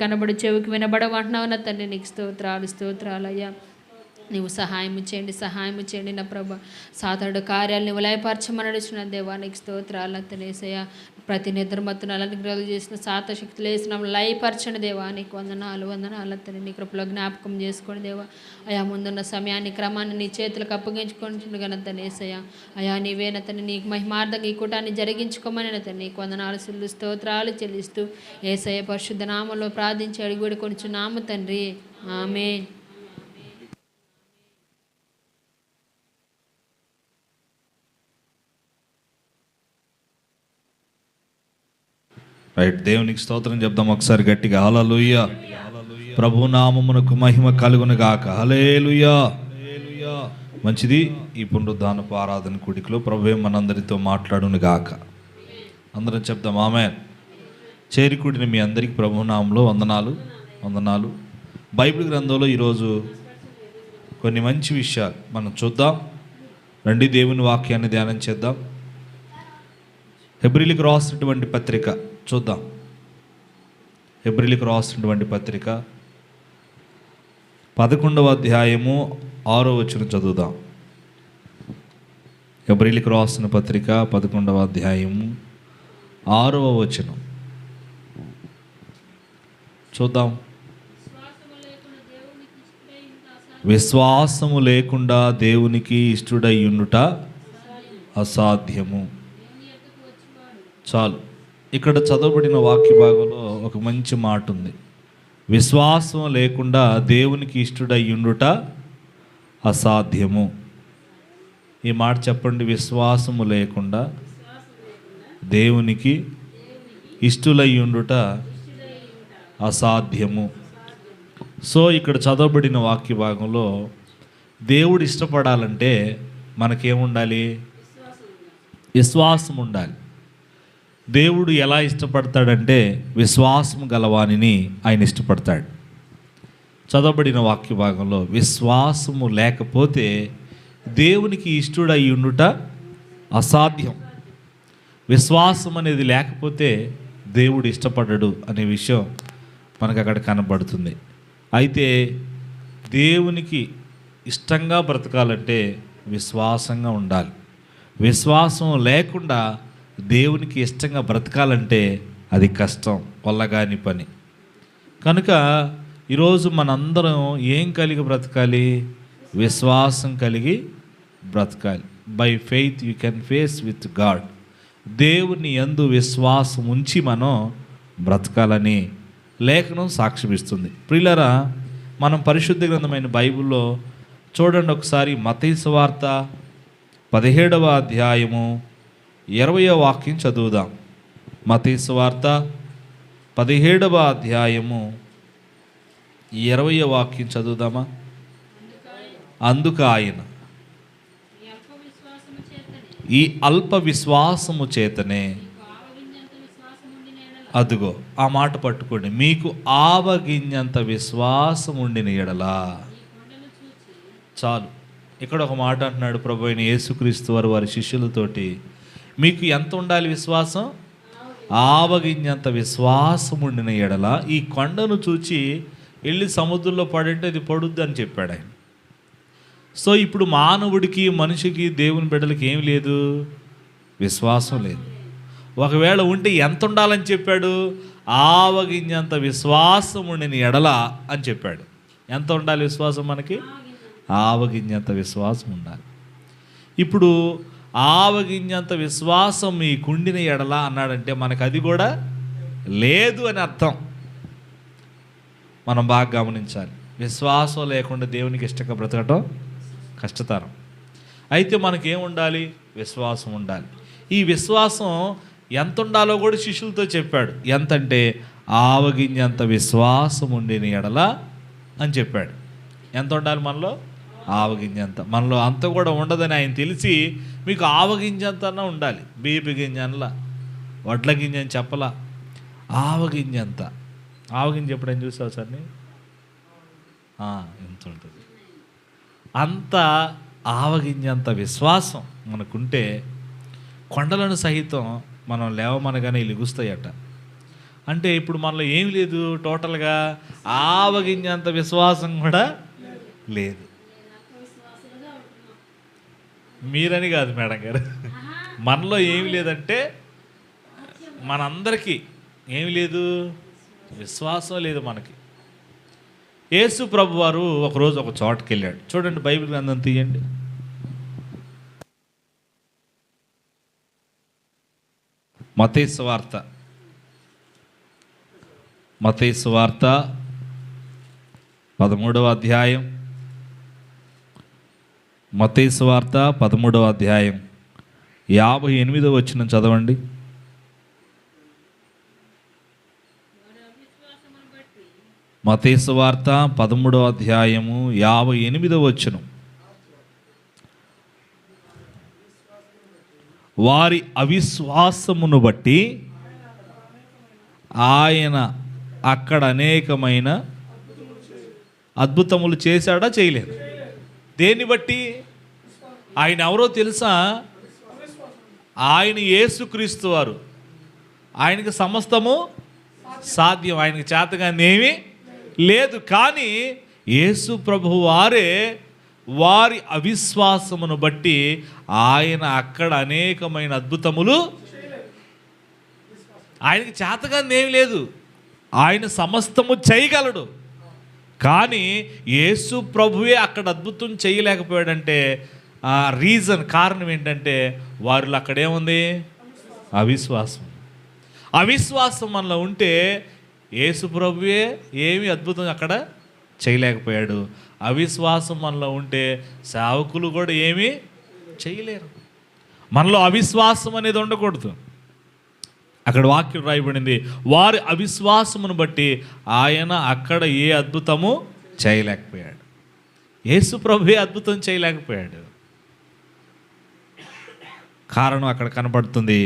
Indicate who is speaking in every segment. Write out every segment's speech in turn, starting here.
Speaker 1: కనబడు చెవికి వినబడమంటున్నావు నా తండ్రి. నీకు స్తోత్రాలు అయ్యా. నీవు సహాయం చేయండి నా ప్రభ. సాతానుడు కార్యాలు నువ్వు లయపరచమని అడుగుతున్న దేవా, నీకు స్తోత్రాలు యేసయ్యా. ప్రతి నిద్రమత్తును అలనిగ్రహాలు చేసిన సాత శక్తులు వేసిన లయపరచండి దేవా. నీకు వందనాలు తండ్రి. నీ కృపలో జ్ఞాపకం చేసుకోండి దేవా. అయా ముందున్న సమయాన్ని క్రమాన్ని నీ చేతులకు అప్పగించుకొని తండ్రి యేసయ్యా. అయా నీవే తండ్రి, నీకు మహిమార్థంగా ఈ కూటాన్ని జరిగించుకోమని తండ్రి నీకు వందనాలు స్తోత్రాలు చెల్లిస్తూ యేసయ్య పరిశుద్ధ నామంలో ప్రార్థించి అడిగి కొంచెం తండ్రి. ఆమేన్.
Speaker 2: రైట్, దేవునికి స్తోత్రం చెప్దాం ఒకసారి గట్టిగా. హల్లెలూయా. ప్రభు నామమునకు మహిమ కలుగును గాక. హల్లెలూయా. మంచిది. ఈ పునరుద్ధానపు ఆరాధన కూడికలో ప్రభువే మనందరితో మాట్లాడును గాక. అందరం చెప్దాం ఆమేన్. చేరికూడిన మీ అందరికీ ప్రభు నామంలో వందనాలు. బైబిల్ గ్రంథంలో ఈరోజు కొన్ని మంచి విషయాలు మనం చూద్దాం. రండి దేవుని వాక్యాన్ని ధ్యానం చేద్దాం. హెబ్రీలకు రాసినటువంటి పత్రిక చూద్దాం. హెబ్రీలకు రాసినటువంటి పత్రిక 11వ అధ్యాయము 6వ వచనం చదువుదాం. హెబ్రీలకు రాసిన పత్రిక 11వ అధ్యాయము 6వ వచనం చూద్దాం. విశ్వాసము లేకుండా దేవునికి ఇష్టుడై ఉండుట అసాధ్యము. చాలు. ఇక్కడ చదవబడిన వాక్య భాగంలో ఒక మంచి మాట ఉంది. విశ్వాసం లేకుండా దేవునికి ఇష్టుడై ఉండుట అసాధ్యము. ఈ మాట చెప్పండి. విశ్వాసము లేకుండా దేవునికి ఇష్టులై ఉండుట అసాధ్యము. సో ఇక్కడ చదవబడిన వాక్య భాగంలో దేవుడు ఇష్టపడాలంటే మనకేముండాలి? విశ్వాసం ఉండాలి. దేవుడు ఎలా ఇష్టపడతాడంటే విశ్వాసం గలవానిని ఆయన ఇష్టపడతాడు. చదవబడిన వాక్య భాగంలో విశ్వాసము లేకపోతే దేవునికి ఇష్టుడై ఉండుట అసాధ్యం. విశ్వాసం అనేది లేకపోతే దేవుడు ఇష్టపడడు అనే విషయం మనకు అక్కడ కనబడుతుంది. అయితే దేవునికి ఇష్టంగా బ్రతకాలంటే విశ్వాసంగా ఉండాలి. విశ్వాసం లేకుండా దేవునికి ఇష్టంగా బ్రతకాలంటే అది కష్టం, వల్లగాని పని. కనుక ఈరోజు మనందరం ఏం కలిగి బ్రతకాలి? విశ్వాసం కలిగి బ్రతకాలి. By faith you can face with God. దేవుని యందు విశ్వాసం ఉంచి మనం బ్రతకాలని లేఖనం సాక్ష్యమిస్తుంది. ప్రియులారా, మనం పరిశుద్ధ గ్రంథమైన బైబిల్లో చూడండి ఒకసారి. మత్తయి సువార్త 17వ అధ్యాయము 20వ వాక్యం చదువుదాం. మత్తయి సువార్త 17వ అధ్యాయము 20వ వాక్యం చదువుదామా? అందుకు ఆయన ఈ అల్ప విశ్వాసము చేతనే, అదుగో ఆ మాట పట్టుకోండి, మీకు ఆవగింజంత విశ్వాసం ఉండిన ఎడలా. చాలు. ఇక్కడ ఒక మాట అంటున్నాడు ప్రభు అయిన యేసుక్రీస్తు వారు వారి శిష్యులతోటి, మీకు ఎంత ఉండాలి విశ్వాసం? ఆవగింజంత విశ్వాసం ఉండిన ఎడల ఈ కొండను చూచి వెళ్ళి సముద్రంలో పడంటే అది పడుద్ది అని చెప్పాడు ఆయన. సో ఇప్పుడు మానవుడికి, మనిషికి, దేవుని బిడ్డలకి ఏం లేదు? విశ్వాసం లేదు. ఒకవేళ ఉంటే ఎంత ఉండాలని చెప్పాడు? ఆవగింజంత విశ్వాసం ఉండిన ఎడల అని చెప్పాడు. ఎంత ఉండాలి విశ్వాసం మనకి? ఆవగింజంత విశ్వాసం ఉండాలి. ఇప్పుడు ఆవగింజంత విశ్వాసం మీ కుండిన ఎడల అన్నాడంటే మనకు అది కూడా లేదు అని అర్థం. మనం బాగా గమనించాలి. విశ్వాసం లేకుండా దేవునికి ఇష్టంగా బ్రతకటం కష్టతరం. అయితే మనకేం ఉండాలి? విశ్వాసం ఉండాలి. ఈ విశ్వాసం ఎంత ఉండాలో కూడా శిష్యులతో చెప్పాడు. ఎంతంటే ఆవగింజంత విశ్వాసం ఉండిన ఎడల అని చెప్పాడు. ఎంత ఉండాలి మనలో? ఆవగింజంత. మనలో అంత కూడా ఉండదని ఆయన తెలిసి, మీకు ఆవగింజంతన్నా ఉండాలి. బీపి గింజనలా, వడ్ల గింజ అని చెప్పలా, ఆవగింజంత. ఆవగింజ ఎప్పుడైనా చూసావు సార్? ఎంత ఉంటుంది? అంత ఆవగింజంత విశ్వాసం మనకుంటే కొండలను సహితం మనం లేవమనగానే లెగుస్తాయట. అంటే ఇప్పుడు మనలో ఏం లేదు, టోటల్గా ఆవగింజంత విశ్వాసం కూడా లేదు. మీరని కాదు మేడం గారు, మనలో ఏమి లేదంటే మనందరికీ ఏమి లేదు, విశ్వాసం లేదు మనకి. యేసు ప్రభు వారు ఒకరోజు ఒక చోటుకి వెళ్ళాడు. చూడండి, బైబిల్ గ్రంథం తీయండి. మత్తయి సువార్త 13వ అధ్యాయం. మత్తయి సువార్త 13వ అధ్యాయం 58వ వచనం చదవండి. మత్తయి సువార్త 13వ అధ్యాయము 58వ వచనం. వారి అవిశ్వాసమును బట్టి ఆయన అక్కడ అనేకమైన అద్భుతములు చేశాడా, చేయలేదు? దేన్ని బట్టి? ఆయన ఎవరో తెలుసా? ఆయన యేసుక్రీస్తు వారు. ఆయనకి సమస్తము సాధ్యం, ఆయనకి చేతగాని ఏమీ లేదు. కానీ యేసు ప్రభువు వారే వారి అవిశ్వాసమును బట్టి ఆయన అక్కడ అనేకమైన అద్భుతములు, ఆయనకి చేతగాని ఏమీ లేదు, ఆయన సమస్తము చేయగలడు. కానీ యేసు ప్రభువే అక్కడ అద్భుతం చేయలేకపోయాడంటే కారణం ఏంటంటే వారిలో అక్కడేముంది? అవిశ్వాసం. అవిశ్వాసం మనలో ఉంటే యేసు ప్రభువే ఏమి అద్భుతం అక్కడ చేయలేకపోయాడు. అవిశ్వాసం మనలో ఉంటే సేవకులు కూడా ఏమీ చేయలేరు. మనలో అవిశ్వాసం అనేది ఉండకూడదు. అక్కడ వాక్యం రాయబడింది, వారి అవిశ్వాసమును బట్టి ఆయన అక్కడ ఏ అద్భుతము చేయలేకపోయాడు. యేసు ప్రభువే అద్భుతం చేయలేకపోయాడు. కారణం అక్కడ కనబడుతుంది,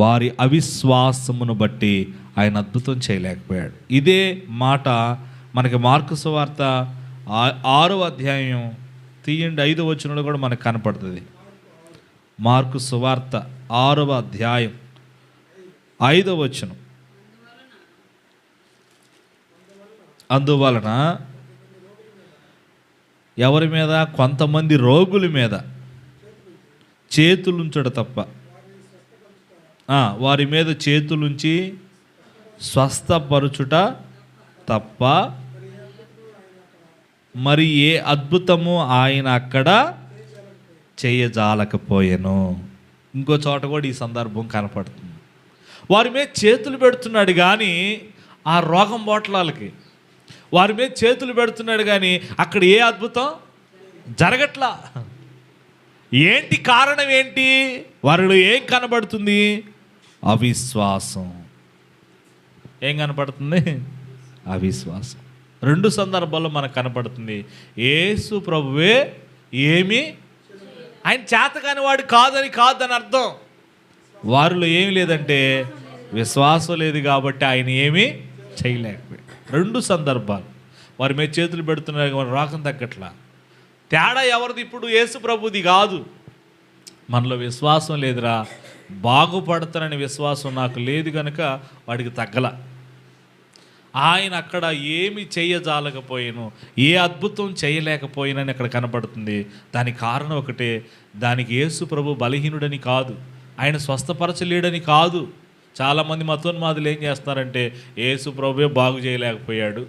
Speaker 2: వారి అవిశ్వాసమును బట్టి ఆయన అద్భుతం చేయలేకపోయాడు. ఇదే మాట మనకి మార్కు సువార్త 6వ అధ్యాయం తీయండి, 5వ వచనంలో కూడా మనకు కనపడుతుంది. మార్కు సువార్త 6వ అధ్యాయం 5వ వచనం. అందువలన ఎవరి మీద? కొంతమంది రోగుల మీద చేతులుంచడు తప్ప, వారి మీద చేతులుంచి స్వస్థపరచుట తప్ప మరి ఏ అద్భుతము ఆయన అక్కడ చేయజాలకపోయెను. ఇంకో చోట కూడా ఈ సందర్భం కనపడుతుంది. వారి మీద చేతులు పెడుతున్నాడు కానీ ఆ రోగం బోట్లకి, వారి మీద చేతులు పెడుతున్నాడు కానీ అక్కడ ఏ అద్భుతం జరగట్లా. ఏంటి కారణం? ఏంటి? వారిలో ఏం కనబడుతుంది? అవిశ్వాసం. ఏం కనపడుతుంది? అవిశ్వాసం. 2 సందర్భాల్లో మనకు కనపడుతుంది. యేసు ప్రభువే ఏమి, ఆయన చేతకాని వాడు కాదని అర్థం. వారిలో ఏమి లేదంటే విశ్వాసం లేదు కాబట్టి ఆయన ఏమీ చేయలేకపోయాడు. 2 సందర్భాలు. వారి మీద చేతులు పెడుతున్నారు, వారి రోగం తగ్గట్లా. తేడా ఎవరిది? ఇప్పుడు యేసు ప్రభుది కాదు. మనలో విశ్వాసం లేదురా, బాగుపడతానని విశ్వాసం నాకు లేదు కనుక వాడికి తగ్గల. ఆయన అక్కడ ఏమి చేయజాలకపోయాను, ఏ అద్భుతం చేయలేకపోయినని అక్కడ కనపడుతుంది. దానికి కారణం ఒకటే, దానికి యేసు ప్రభు బలహీనుడని కాదు, ఆయన స్వస్థపరచలేడని కాదు. చాలామంది మతోన్మాదులు ఏం చేస్తారంటే యేసు ప్రభువే బాగు చేయలేకపోయాడు,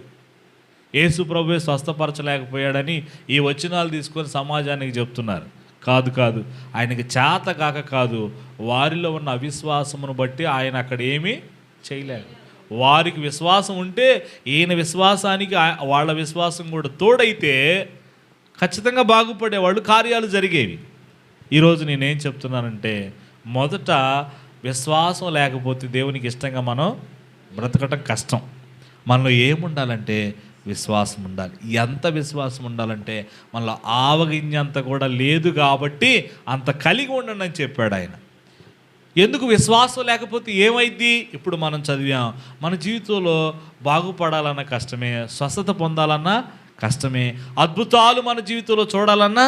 Speaker 2: యేసు ప్రభువే స్వస్థపరచలేకపోయాడని ఈ వచనాలు తీసుకొని సమాజానికి చెప్తున్నారు. కాదు, ఆయనకి చేత కాక కాదు, వారిలో ఉన్న అవిశ్వాసమును బట్టి ఆయన అక్కడ ఏమీ చేయలేడు. వారికి విశ్వాసం ఉంటే ఈయన విశ్వాసానికి వాళ్ళ విశ్వాసం కూడా తోడైతే ఖచ్చితంగా బాగుపడేవాళ్ళు, కార్యాలు జరిగేవి. ఈరోజు నేనేం చెప్తున్నానంటే, మొదట విశ్వాసం లేకపోతే దేవునికి ఇష్టంగా మనం బ్రతకటం కష్టం. మనలో ఏముండాలంటే విశ్వాసం ఉండాలి. ఎంత విశ్వాసం ఉండాలంటే మనలో ఆవగింజంత కూడా లేదు కాబట్టి అంత కలిగి ఉండండి అని చెప్పాడు ఆయన. ఎందుకు? విశ్వాసం లేకపోతే ఏమైంది? ఇప్పుడు మనం చదివాం, మన జీవితంలో బాగుపడాలన్నా కష్టమే, స్వస్థత పొందాలన్నా కష్టమే, అద్భుతాలు మన జీవితంలో చూడాలన్నా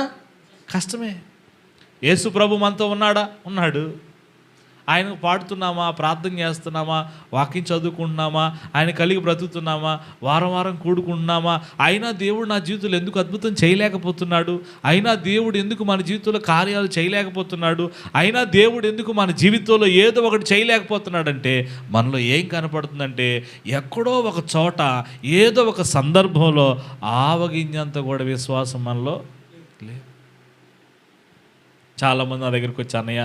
Speaker 2: కష్టమే. యేసు ప్రభు మనతో ఉన్నాడా? ఉన్నాడు. ఆయన పాడుతున్నామా, ప్రార్థన చేస్తున్నామా, వాక్యం చదువుకుంటున్నామా, ఆయన కలిగి బ్రతుకుతున్నామా, వారం వారం కూడుకుంటున్నామా, అయినా దేవుడు నా జీవితంలో ఎందుకు అద్భుతం చేయలేకపోతున్నాడు, అయినా దేవుడు ఎందుకు మన జీవితంలో కార్యాలు చేయలేకపోతున్నాడు, అయినా దేవుడు ఎందుకు మన జీవితంలో ఏదో ఒకటి చేయలేకపోతున్నాడంటే మనలో ఏం కనపడుతుందంటే ఎక్కడో ఒక చోట ఏదో ఒక సందర్భంలో ఆవగింజంత కూడా విశ్వాసం మనలో లేదు. చాలామంది నా దగ్గరికి వచ్చి, అన్నయ్య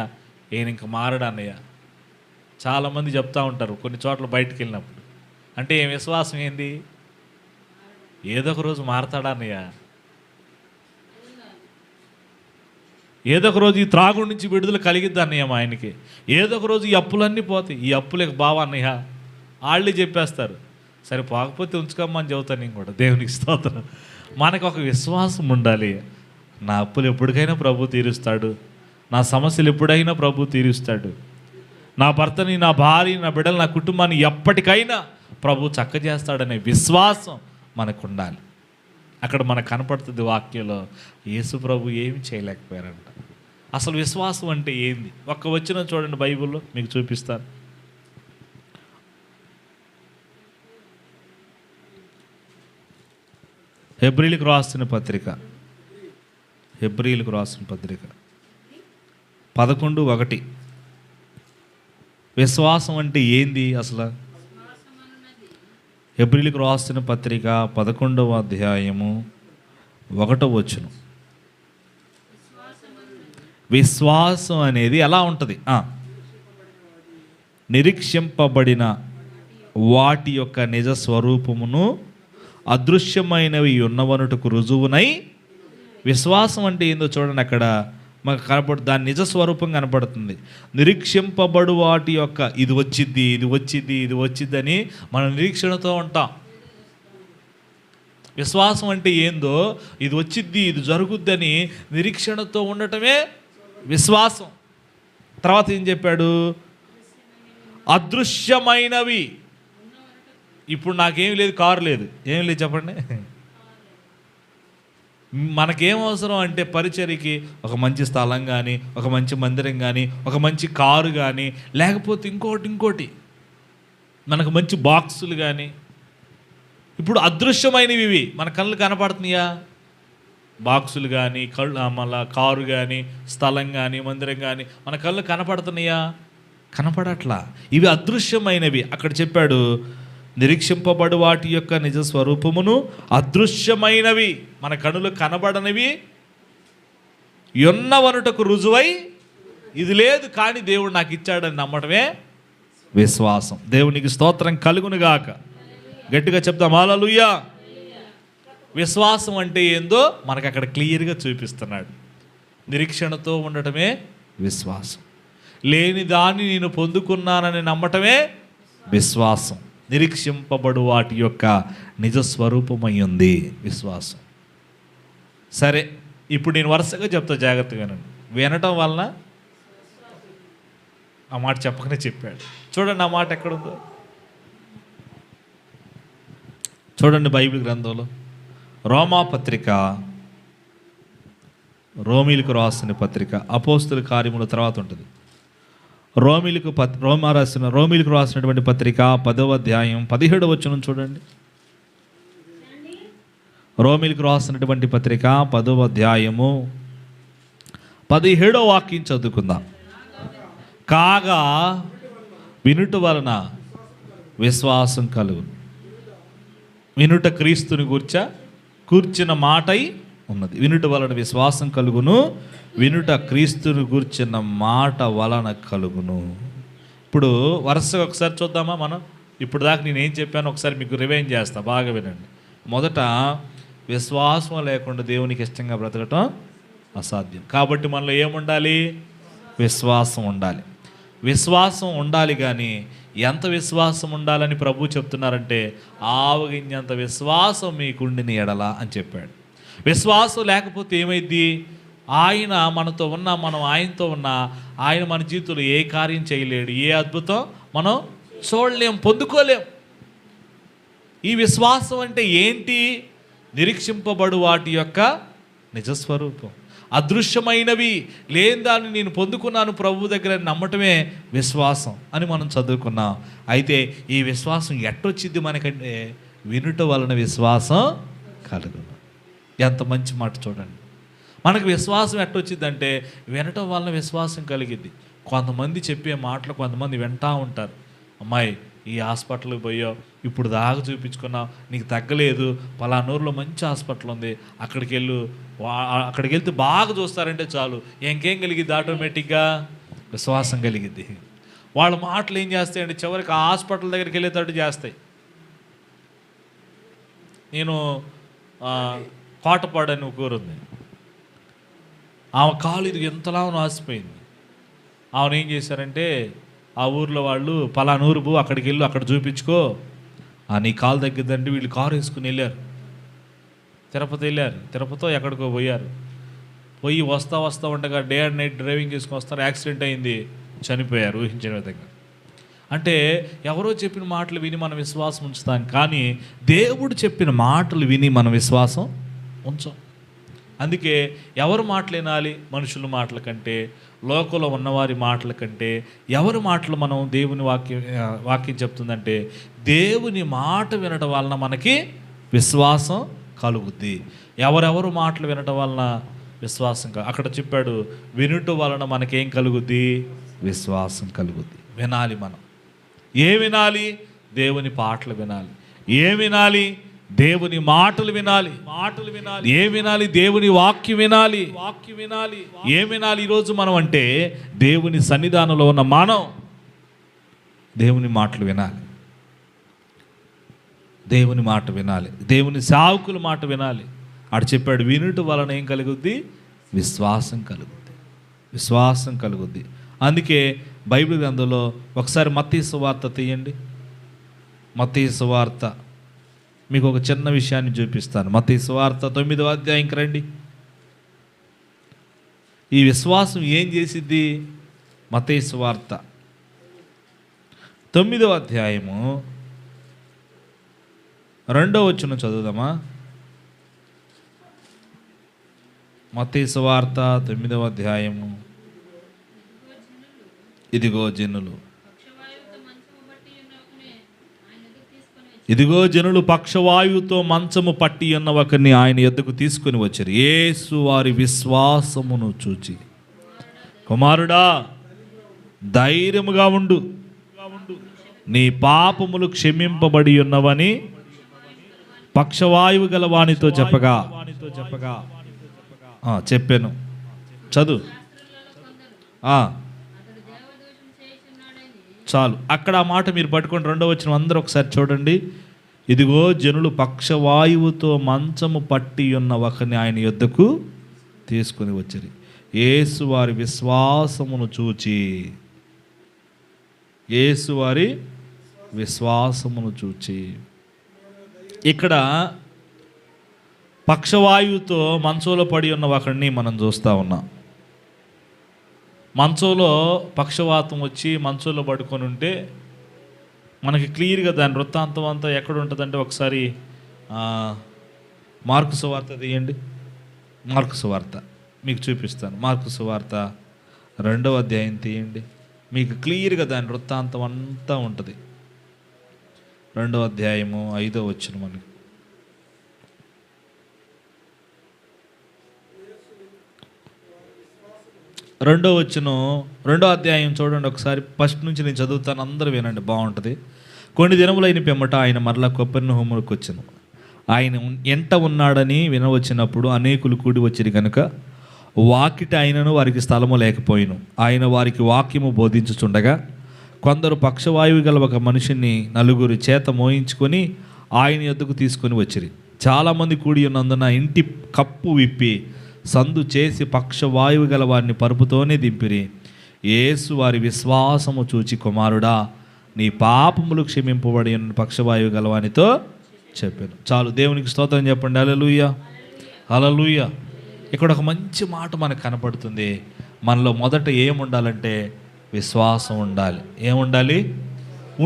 Speaker 2: ఈయన ఇంక మారడు అన్నయ్య. చాలామంది చెప్తా ఉంటారు కొన్ని చోట్ల బయటకు వెళ్ళినప్పుడు, అంటే ఏం విశ్వాసం ఏంది, ఏదో ఒక రోజు మారతాడా అన్నయ్య, ఏదో ఒక రోజు ఈ త్రాగుడి నుంచి విడుదల కలిగిద్ది అన్నయ్య మా ఆయనకి, ఏదో ఒక రోజు ఈ అప్పులన్నీ పోతాయి, ఈ అప్పులకు బావా అన్నయ్య వాళ్ళే చెప్పేస్తారు. సరే పోకపోతే ఉంచుకోమ్మని చెబుతాను నేను కూడా. దేవునికి స్తోత్రం. మనకు ఒక విశ్వాసం ఉండాలి, నా అప్పులు ఎప్పటికైనా ప్రభు తీరుస్తాడు, నా సమస్యలు ఎప్పుడైనా ప్రభు తీరుస్తాడు, నా భర్తని, నా భార్య, నా బిడ్డలు, నా కుటుంబాన్ని ఎప్పటికైనా ప్రభు చక్కజేస్తాడనే విశ్వాసం మనకు ఉండాలి. అక్కడ మనకు కనపడుతుంది వాక్యంలో యేసు ప్రభు ఏమి చేయలేకపోయారంట. అసలు విశ్వాసం అంటే ఏంది? ఒక్క వచనం చూడండి బైబిల్లో, మీకు చూపిస్తాను. హెబ్రీలకు రాసిన పత్రిక, హెబ్రీలకు రాసిన పత్రిక 11:1. విశ్వాసం అంటే ఏంది అసలు? హెబ్రీలకు రాసిన పత్రిక 11వ అధ్యాయము 1వ వచనం. విశ్వాసం అనేది ఎలా ఉంటుంది? నిరీక్షింపబడిన వాటి యొక్క నిజ స్వరూపమును అదృశ్యమైనవి ఉన్నవనుటకు రుజువునై. విశ్వాసం అంటే ఏందో చూడండి, అక్కడ మాకు కనపడు, దాని నిజ స్వరూపం కనపడుతుంది. నిరీక్షింపబడు వాటి యొక్క ఇది వచ్చిద్ది, ఇది వచ్చిద్ది, ఇది వచ్చిద్దని మనం నిరీక్షణతో ఉంటాం. విశ్వాసం అంటే ఏందో, ఇది వచ్చిద్ది, ఇది జరుగుద్దని నిరీక్షణతో ఉండటమే విశ్వాసం. తర్వాత ఏం చెప్పాడు? అదృశ్యమైనవి. ఇప్పుడు నాకేం లేదు, కారు లేదు, ఏం లేదు చెప్పండి. మనకేం అవసరం అంటే పరిచర్యకి ఒక మంచి స్థలం కానీ, ఒక మంచి మందిరం కానీ, ఒక మంచి కారు కానీ, లేకపోతే ఇంకోటి మనకు మంచి బాక్సులు కానీ. ఇప్పుడు అదృశ్యమైనవి ఇవి మన కళ్ళు కనపడుతున్నాయా? బాక్సులు కానీ, మళ్ళా కారు కానీ, స్థలం కానీ, మందిరం కానీ మన కళ్ళు కనపడుతున్నాయా? కనపడట్లా. ఇవి అదృశ్యమైనవి. అక్కడ చెప్పాడు, నిరీక్షింపబడు వాటి యొక్క నిజ స్వరూపమును అదృశ్యమైనవి, మన కనులు కనబడనివి యొన్నవనుటకు రుజువై. ఇది లేదు కానీ దేవుడు నాకు ఇచ్చాడని నమ్మడమే విశ్వాసం. దేవునికి స్తోత్రం కలుగునుగాక. గట్టిగా చెప్తాం హల్లెలూయా. విశ్వాసం అంటే ఏందో మనకు అక్కడ క్లియర్గా చూపిస్తున్నాడు. నిరీక్షణతో ఉండటమే విశ్వాసం. లేని దాన్ని నేను పొందుకున్నానని నమ్మటమే విశ్వాసం. నిరీక్షింపబడు వాటి యొక్క నిజస్వరూపమై ఉంది విశ్వాసం. సరే, ఇప్పుడు నేను వరుసగా చెప్తా, జాగ్రత్తగా వినటం వలన. ఆ మాట చెప్పకనే చెప్పాడు. చూడండి ఆ మాట ఎక్కడుందో చూడండి బైబిల్ గ్రంథంలో. రోమాపత్రిక, రోమీలకు రాసిన పత్రిక, అపోస్తుల కార్యముల తర్వాత ఉంటుంది. రోమీలకు రాసినటువంటి పత్రిక 10వ అధ్యాయం 17వ వచనం చూడండి. రోమీలకు రాసినటువంటి పత్రిక 10వ అధ్యాయము 17వ వాక్యం చదువుకుందాం. కాగా వినుట వలన విశ్వాసం కలుగును. వినుట క్రీస్తుని కూర్చిన మాటై ఉన్నది. వినుట వలన విశ్వాసం కలుగును, వినుట క్రీస్తుని గూర్చిన మాట వలన కలుగును. ఇప్పుడు వరుసగా ఒకసారి చూద్దామా మనం? ఇప్పుడు దాకా నేను ఏం చెప్పాను ఒకసారి మీకు రివైండ్ చేస్తా, బాగా వినండి. మొదట, విశ్వాసం లేకుండా దేవునికి ఇష్టంగా బ్రతకటం అసాధ్యం. కాబట్టి మనలో ఏముండాలి? విశ్వాసం ఉండాలి. విశ్వాసం ఉండాలి. కానీ ఎంత విశ్వాసం ఉండాలని ప్రభు చెప్తున్నారంటే, ఆవగింజంత విశ్వాసం మీకుండిన ఎడల అని చెప్పాడు. విశ్వాసం లేకపోతే ఏమైద్ది? ఆయన మనతో ఉన్నా, మనం ఆయనతో ఉన్నా, ఆయన మన జీవితంలో ఏ కార్యం చేయలేడు, ఏ అద్భుతం మనం చూడలేం, పొందుకోలేం. ఈ విశ్వాసం అంటే ఏంటి? నిరీక్షింపబడు వాటి యొక్క నిజస్వరూపం, అదృశ్యమైనవి లేని దాన్ని నేను పొందుకున్నాను ప్రభు దగ్గర నమ్మటమే విశ్వాసం అని మనం చదువుకున్నాం. అయితే ఈ విశ్వాసం ఎట్టొచ్చింది మనకంటే వినుట వలన విశ్వాసం కలుగును. ఎంత మంచి మాట చూడండి. మనకు విశ్వాసం ఎట్టొచ్చిందంటే వినటం వలన విశ్వాసం కలిగిద్ది. కొంతమంది చెప్పే మాటలు కొంతమంది వింటూ ఉంటారు. అమ్మాయి ఈ హాస్పిటల్కి పోయావు, ఇప్పుడు దాకా చూపించుకున్నావు, నీకు తగ్గలేదు, పలానూరులో మంచి హాస్పిటల్ ఉంది, అక్కడికి వెళ్తే బాగా చూస్తారంటే చాలు ఇంకేం కలిగిద్ది, ఆటోమేటిక్గా విశ్వాసం కలిగిద్ది. వాళ్ళ మాటలు ఏం చేస్తాయంటే చివరికి ఆ హాస్పిటల్ దగ్గరికి వెళ్ళేటట్టు చేస్తాయి. నేను కోటపాడు అని ఒక ఊరు ఉంది. ఆమె కాలు ఇది ఎంతలా ఆసిపోయింది. ఆమెను ఏం చేశారంటే ఆ ఊర్లో వాళ్ళు పలానూరు పో, అక్కడికి వెళ్ళు, అక్కడ చూపించుకో, నీ కాలు తగ్గిద్దంటే వీళ్ళు కారు వేసుకుని వెళ్ళారు. తిరుపతి వెళ్ళారు. తిరుపతితో ఎక్కడికో పోయారు. పోయి వస్తా ఉండగా డే అండ్ నైట్ డ్రైవింగ్ చేసుకుని వస్తారు. యాక్సిడెంట్ అయింది, చనిపోయారు ఊహించిన విధంగా. అంటే ఎవరో చెప్పిన మాటలు విని మనం విశ్వాసం ఉంచుతాం, కానీ దేవుడు చెప్పిన మాటలు విని మన విశ్వాసం ఉంచాం. అందుకే ఎవరి మాటలు వినాలి? మనుషుల మాటల కంటే, లోకంలో ఉన్నవారి మాటల కంటే ఎవరి మాటలు మనం దేవుని వాక్యం చెప్తుందంటే దేవుని మాట వినటం వలన మనకి విశ్వాసం కలుగుద్ది. ఎవరెవరు మాటలు వినటం వలన విశ్వాసం అక్కడ చెప్పాడు, వినుట వలన మనకేం కలుగుద్ది? విశ్వాసం కలుగుద్ది. వినాలి. మనం ఏ వినాలి? దేవుని పాటలు వినాలి. ఏ వినాలి? దేవుని మాటలు వినాలి. ఏ వినాలి? దేవుని వాక్యం వినాలి. ఏ వినాలి? ఈరోజు మనం అంటే దేవుని సన్నిధానంలో ఉన్న మనం దేవుని మాటలు వినాలి. దేవుని మాట వినాలి. దేవుని సేవకుల మాట వినాలి. ఆడు చెప్పాడు, వినుట వలన ఏం కలుగుద్ది? విశ్వాసం కలుగుద్ది. విశ్వాసం కలుగుద్ది. అందుకే బైబిల్ గ్రంథంలో ఒకసారి మత్తయి సువార్త తీయండి. మత్తయి సువార్త మీకు ఒక చిన్న విషయాన్ని చూపిస్తాను. మత్తయి సువార్త 9వ అధ్యాయంకి రండి. ఈ విశ్వాసం ఏం చేసిద్ది? మత్తయి సువార్త 9వ అధ్యాయము 2వ వచనం చదువుదామా? మత్తయి సువార్త 9వ అధ్యాయము. ఇదిగో జనులు పక్షవాయువుతో మంచము పట్టి ఉన్న ఒకరిని ఆయన యొద్దకు తీసుకొని వచ్చారు. యేసు వారి విశ్వాసమును చూచి, కుమారుడా ధైర్యముగా ఉండు, నీ పాపములు క్షమింపబడి ఉన్నవని పక్షవాయువు గల వానితో చెప్పగా చెప్పాను. చదువు. చాలు. అక్కడ ఆ మాట మీరు పట్టుకొని 2వ వచనం అందరూ ఒకసారి చూడండి. ఇదిగో జనులు పక్షవాయువుతో మంచము పట్టి ఉన్న ఒకరిని ఆయన యొద్దకు తీసుకొని వచ్చారు. యేసు వారి విశ్వాసమును చూచి, యేసు వారి విశ్వాసమును చూచి. ఇక్కడ పక్షవాయువుతో మంచంలో పడి ఉన్న ఒకరిని మనం చూస్తూ ఉన్నాం. మంచంలో పక్షవాతం వచ్చి మంచంలో పడుకొని ఉంటే మనకి క్లియర్గా దాని వృత్తాంతం అంతా ఎక్కడ ఉంటుందంటే, ఒకసారి మార్కు సువార్త తీయండి. మార్కు సువార్త మీకు చూపిస్తాను. మార్కు సువార్త 2వ అధ్యాయం తీయండి. మీకు క్లియర్గా దాని వృత్తాంతం అంతా ఉంటుంది. 2వ అధ్యాయము 5వ వచనం. మనకి 2వ వచనం 2వ అధ్యాయం చూడండి ఒకసారి. ఫస్ట్ నుంచి నేను చదువుతాను, అందరూ వినండి, బాగుంటుంది. కొన్ని దినములైన పిమ్మట ఆయన మరలా కపెర్నహూముకు వచ్చెను. ఆయన ఎంట ఉన్నాడని వినవచ్చినప్పుడు అనేకులు కూడి వచ్చిరి కనుక వాకిట ఆయనను వారికి స్థలము లేకపోయిను. ఆయన వారికి వాక్యము బోధించుచుండగా కొందరు పక్షవాయువు గల ఒక మనిషిని 4 చేత మోయించుకొని ఆయన యొద్దకు తీసుకొని వచ్చిరి. చాలామంది కూడి ఉన్నందున ఇంటి కప్పు విప్పి సందు చేసి పక్షవాయువు గల వారిని పరుపుతోనే దింపిరి. యేసు వారి విశ్వాసము చూచి, కుమారుడా నీ పాపములు క్షమింపబడి ఉన్న పక్షవాయువు గలవానితో చెప్పాను. చాలు. దేవునికి స్తోత్రం చెప్పండి. హల్లెలూయా, హల్లెలూయా. ఇక్కడ ఒక మంచి మాట మనకు కనపడుతుంది. మనలో మొదట ఏముండాలంటే విశ్వాసం ఉండాలి. ఏముండాలి?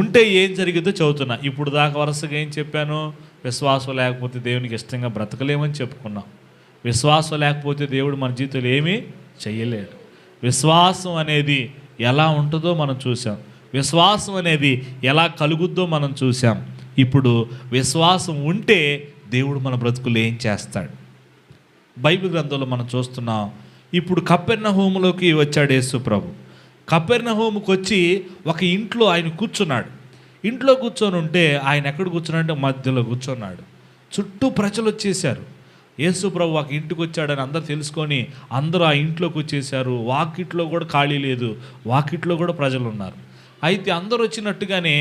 Speaker 2: ఉంటే ఏం జరిగిద్దో చదువుతున్నా. ఇప్పుడు దాకా వరుసగా ఏం చెప్పాను? విశ్వాసం లేకపోతే దేవునికి ఇష్టంగా బ్రతకలేమని చెప్పుకున్నాం. విశ్వాసం లేకపోతే దేవుడు మన జీవితంలో ఏమీ చెయ్యలేడు. విశ్వాసం అనేది ఎలా ఉంటుందో మనం చూసాం. విశ్వాసం అనేది ఎలా కలుగుద్దో మనం చూసాం. ఇప్పుడు విశ్వాసం ఉంటే దేవుడు మన బ్రతుకులు ఏం చేస్తాడు? బైబిల్ గ్రంథంలో మనం చూస్తున్నాం. ఇప్పుడు కపెర్నహూములోకి వచ్చాడు యేసు ప్రభు. కపెర్నహూముకి వచ్చి ఒక ఇంట్లో ఆయన కూర్చున్నాడు. ఇంట్లో కూర్చొని ఉంటే ఆయన ఎక్కడ కూర్చున్నాడంటే మధ్యలో కూర్చున్నాడు. చుట్టూ ప్రజలు వచ్చేసారు. యేసు ప్రభు ఒక ఇంటికి వచ్చాడని అందరూ తెలుసుకొని అందరూ ఆ ఇంట్లోకి వచ్చేసారు. వాకిట్లో కూడా ఖాళీ లేదు, వాకిట్లో కూడా ప్రజలు ఉన్నారు. అయితే అందరూ వచ్చినట్టుగానే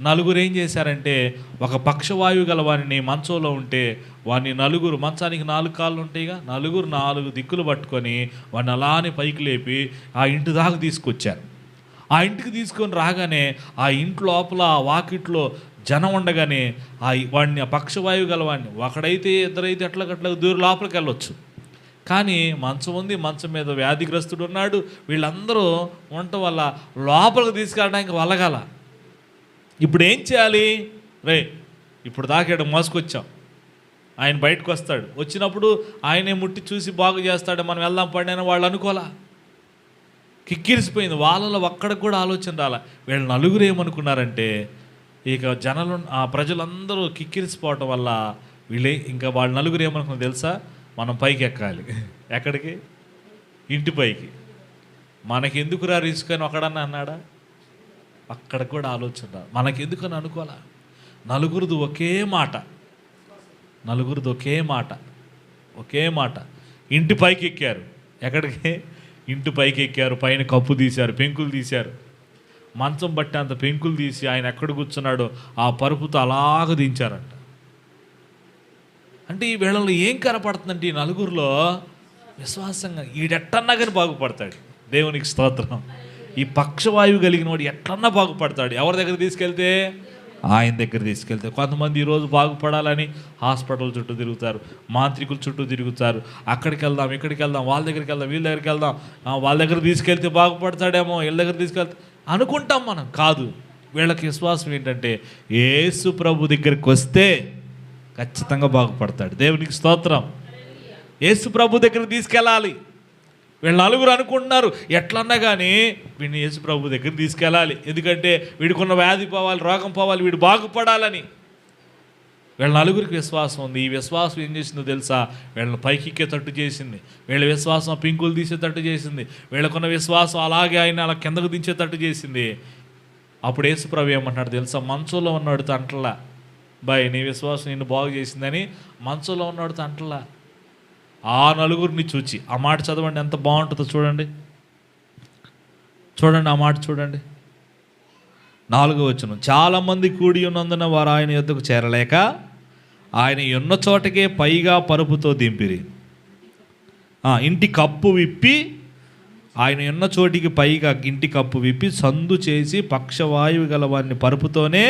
Speaker 2: నలుగురు ఏం చేశారంటే, ఒక పక్షవాయువు గల వారిని మంచంలో ఉంటే వాడిని నలుగురు, మంచానికి 4 కాళ్ళు ఉంటాయిగా, నలుగురు 4 దిక్కులు పట్టుకొని వాడిని అలానే పైకి లేపి ఆ ఇంటి దాకా తీసుకొచ్చారు. ఆ ఇంటికి తీసుకొని రాగానే ఆ ఇంటి లోపల ఆ వాకిట్లో జనం ఉండగానే వాడిని, ఆ పక్షవాయువు గలవాడిని, ఒకడైతే ఇద్దరైతే ఎట్లకట్లా దూరం లోపలికి వెళ్ళొచ్చు. కానీ మంచం ఉంది, మంచం మీద వ్యాధిగ్రస్తుడు ఉన్నాడు. వీళ్ళందరూ ఉండటం వల్ల లోపలికి తీసుకెళ్ళడానికి వలగాల. ఇప్పుడు ఏం చేయాలి? ఇప్పుడు దాకా మోసుకొచ్చాం, ఆయన బయటకు వస్తాడు. వచ్చినప్పుడు ఆయనే ముట్టి చూసి బాగు చేస్తాడు, మనం వెళ్దాం పడిన వాళ్ళు అనుకోలా. కిక్కిరిసిపోయింది. వాళ్ళలో ఒక్కడికి కూడా ఆలోచన రాలా. వీళ్ళు నలుగురు ఏమనుకున్నారంటే, ఇక ఆ ప్రజలందరూ కిక్కిరిసిపోవటం వల్ల ఇంకా వాళ్ళ నలుగురు ఏమనుకున్నారు తెలుసా? మనం పైకి ఎక్కాలి. ఎక్కడికి? ఇంటి పైకి. మనకెందుకురా రిస్క్ అని ఒకడన్నా అన్నాడా? అక్కడికి కూడా ఆలోచన రా. మనకెందుకని అనుకోవాలా. నలుగురిది ఒకే మాట, ఒకే మాట. ఇంటి పైకి ఎక్కారు. ఎక్కడికి? ఇంటి పైకి ఎక్కారు. పైన కప్పు తీశారు, పెంకులు తీశారు. మంచం బట్టి అంత పెంకులు తీసి ఆయన ఎక్కడ కూర్చున్నాడో ఆ పరుపుతో అలాగ దించారంట. అంటే ఈ వేళలో ఏం కనపడుతుందంటే, ఈ నలుగురిలో విశ్వాసంగా ఈడెట్టన్నా కానీ బాగుపడతాడు. దేవునికి స్తోత్రం. ఈ పక్షవాయువు కలిగిన వాడు ఎట్లన్నా బాగుపడతాడు. ఎవరి దగ్గర తీసుకెళ్తే? ఆయన దగ్గర తీసుకెళ్తే. కొంతమంది ఈరోజు బాగుపడాలని హాస్పిటల్ చుట్టూ తిరుగుతారు, మాంత్రికుల చుట్టూ తిరుగుతారు. అక్కడికి వెళ్దాం, ఇక్కడికి వెళ్దాం, వాళ్ళ దగ్గరికి వెళ్దాం, వీళ్ళ దగ్గరికి వెళ్దాం, వాళ్ళ దగ్గర తీసుకెళ్తే బాగుపడతాడేమో, వీళ్ళ దగ్గర తీసుకెళ్తే అనుకుంటాం మనం. కాదు, వీళ్ళకి విశ్వాసం ఏంటంటే యేసు ప్రభు దగ్గరికి వస్తే ఖచ్చితంగా బాగుపడతాడు. దేవునికి స్తోత్రం. యేసు ప్రభు దగ్గరికి తీసుకెళ్ళాలి. వీళ్ళు నలుగురు అనుకుంటున్నారు ఎట్లన్నా కానీ వీడిని యేసు ప్రభు దగ్గర తీసుకెళ్ళాలి, ఎందుకంటే వీడికున్న వ్యాధి పోవాలి, రోగం పోవాలి, వీడు బాగుపడాలని. వీళ్ళ నలుగురికి విశ్వాసం ఉంది. ఈ విశ్వాసం ఏం చేసిందో తెలుసా? వీళ్ళని పైకిక్కేటట్టు చేసింది. వీళ్ళ విశ్వాసం పింకులు తీసేటట్టు చేసింది. వీళ్ళకున్న విశ్వాసం అలాగే ఆయన అలా కిందకు దించేటట్టు చేసింది. అప్పుడు యేసు ప్రభు ఏమంటున్నాడు తెలుసా? మంచంలో ఉన్నాడు అంటలా, బాయ్ నీ విశ్వాసం నిన్ను బాగు చేసిందని మంచంలో ఉన్నాడు అంటలా. ఆ నలుగురిని చూచి ఆ మాట చదవండి, ఎంత బాగుంటుందో చూడండి. ఆ మాట చూడండి. 4వ వచనం. చాలామంది కూడి ఉన్నందున వారు ఆయన యొద్దకు చేరలేక ఆయన ఉన్న చోటకే పైగా పరుపుతో దింపిరి. ఇంటి కప్పు విప్పి, ఆయన ఉన్న చోటికి పైగా ఇంటి కప్పు విప్పి సందు చేసి పక్షవాయువు గల వారిని పరుపుతోనే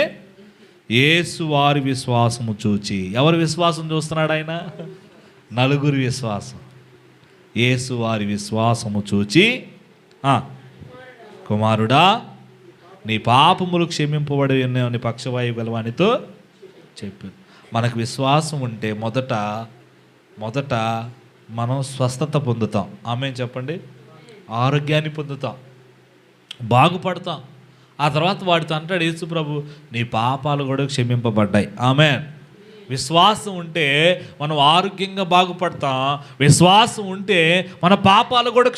Speaker 2: యేసు వారి విశ్వాసము చూచి. ఎవరి విశ్వాసం చూస్తున్నాడు ఆయన? నలుగురి విశ్వాసం. యేసు వారి విశ్వాసము చూచి, కుమారుడా నీ పాపములు క్షమింపబడి ఉన్నాయని పక్షవాయువు గలవానితో చెప్పారు. మనకు విశ్వాసం ఉంటే మొదట మనం స్వస్థత పొందుతాం. ఆమేన్ చెప్పండి. ఆరోగ్యాన్ని పొందుతాం, బాగుపడతాం. ఆ తర్వాత వాడితో అంటాడు యేసు ప్రభు, నీ పాపాలు కూడా క్షమింపబడ్డాయి. ఆమేన్. విశ్వాసం ఉంటే మనం ఆరోగ్యంగా బాగుపడతాం. విశ్వాసం ఉంటే మన పాపాలు కూడా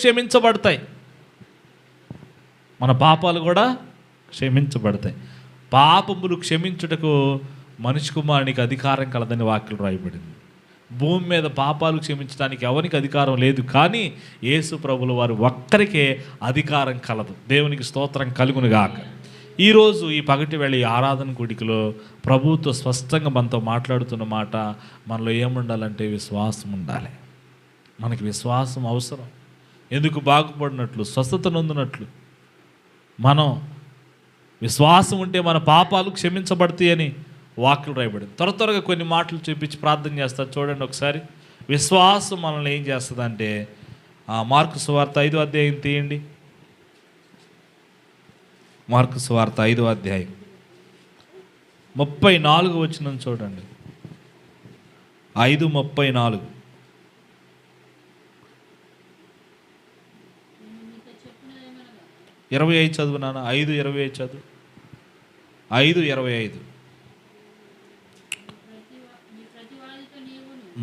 Speaker 2: క్షమించబడతాయి. పాపములు క్షమించుటకు మనిషి కుమారునికి అధికారం కలదని వాక్యం రాయబడింది. భూమి మీద పాపాలు క్షమించడానికి ఎవరికి అధికారం లేదు, కానీ యేసు ప్రభుల వారు ఒక్కరికే అధికారం కలదు. దేవునికి స్తోత్రం కలుగునుగాక. ఈరోజు ఈ పగటి వేళ ఈ ఆరాధన కూడికలో ప్రభువుతో స్పష్టంగా మనతో మాట్లాడుతున్న మాట, మనలో ఏముండాలంటే విశ్వాసం ఉండాలి. మనకి విశ్వాసం అవసరం. ఎందుకు? బాగుపడినట్లు, స్వస్థత నొందినట్లు. మనం విశ్వాసం ఉంటే మన పాపాలు క్షమించబడతాయి అని వాక్యం రాయబడింది. త్వరగా కొన్ని మాటలు చూపించి ప్రార్థన చేస్తారు. చూడండి ఒకసారి. విశ్వాసం మనల్ని ఏం చేస్తుందంటే, మార్కు సువార్త 5వ అధ్యాయం తీయండి. మార్కు సువార్త 5వ అధ్యాయం 34వ వచనం చూడండి. 5:34. 25 చదువు నాన్న. 5:25 చదువు. 5:25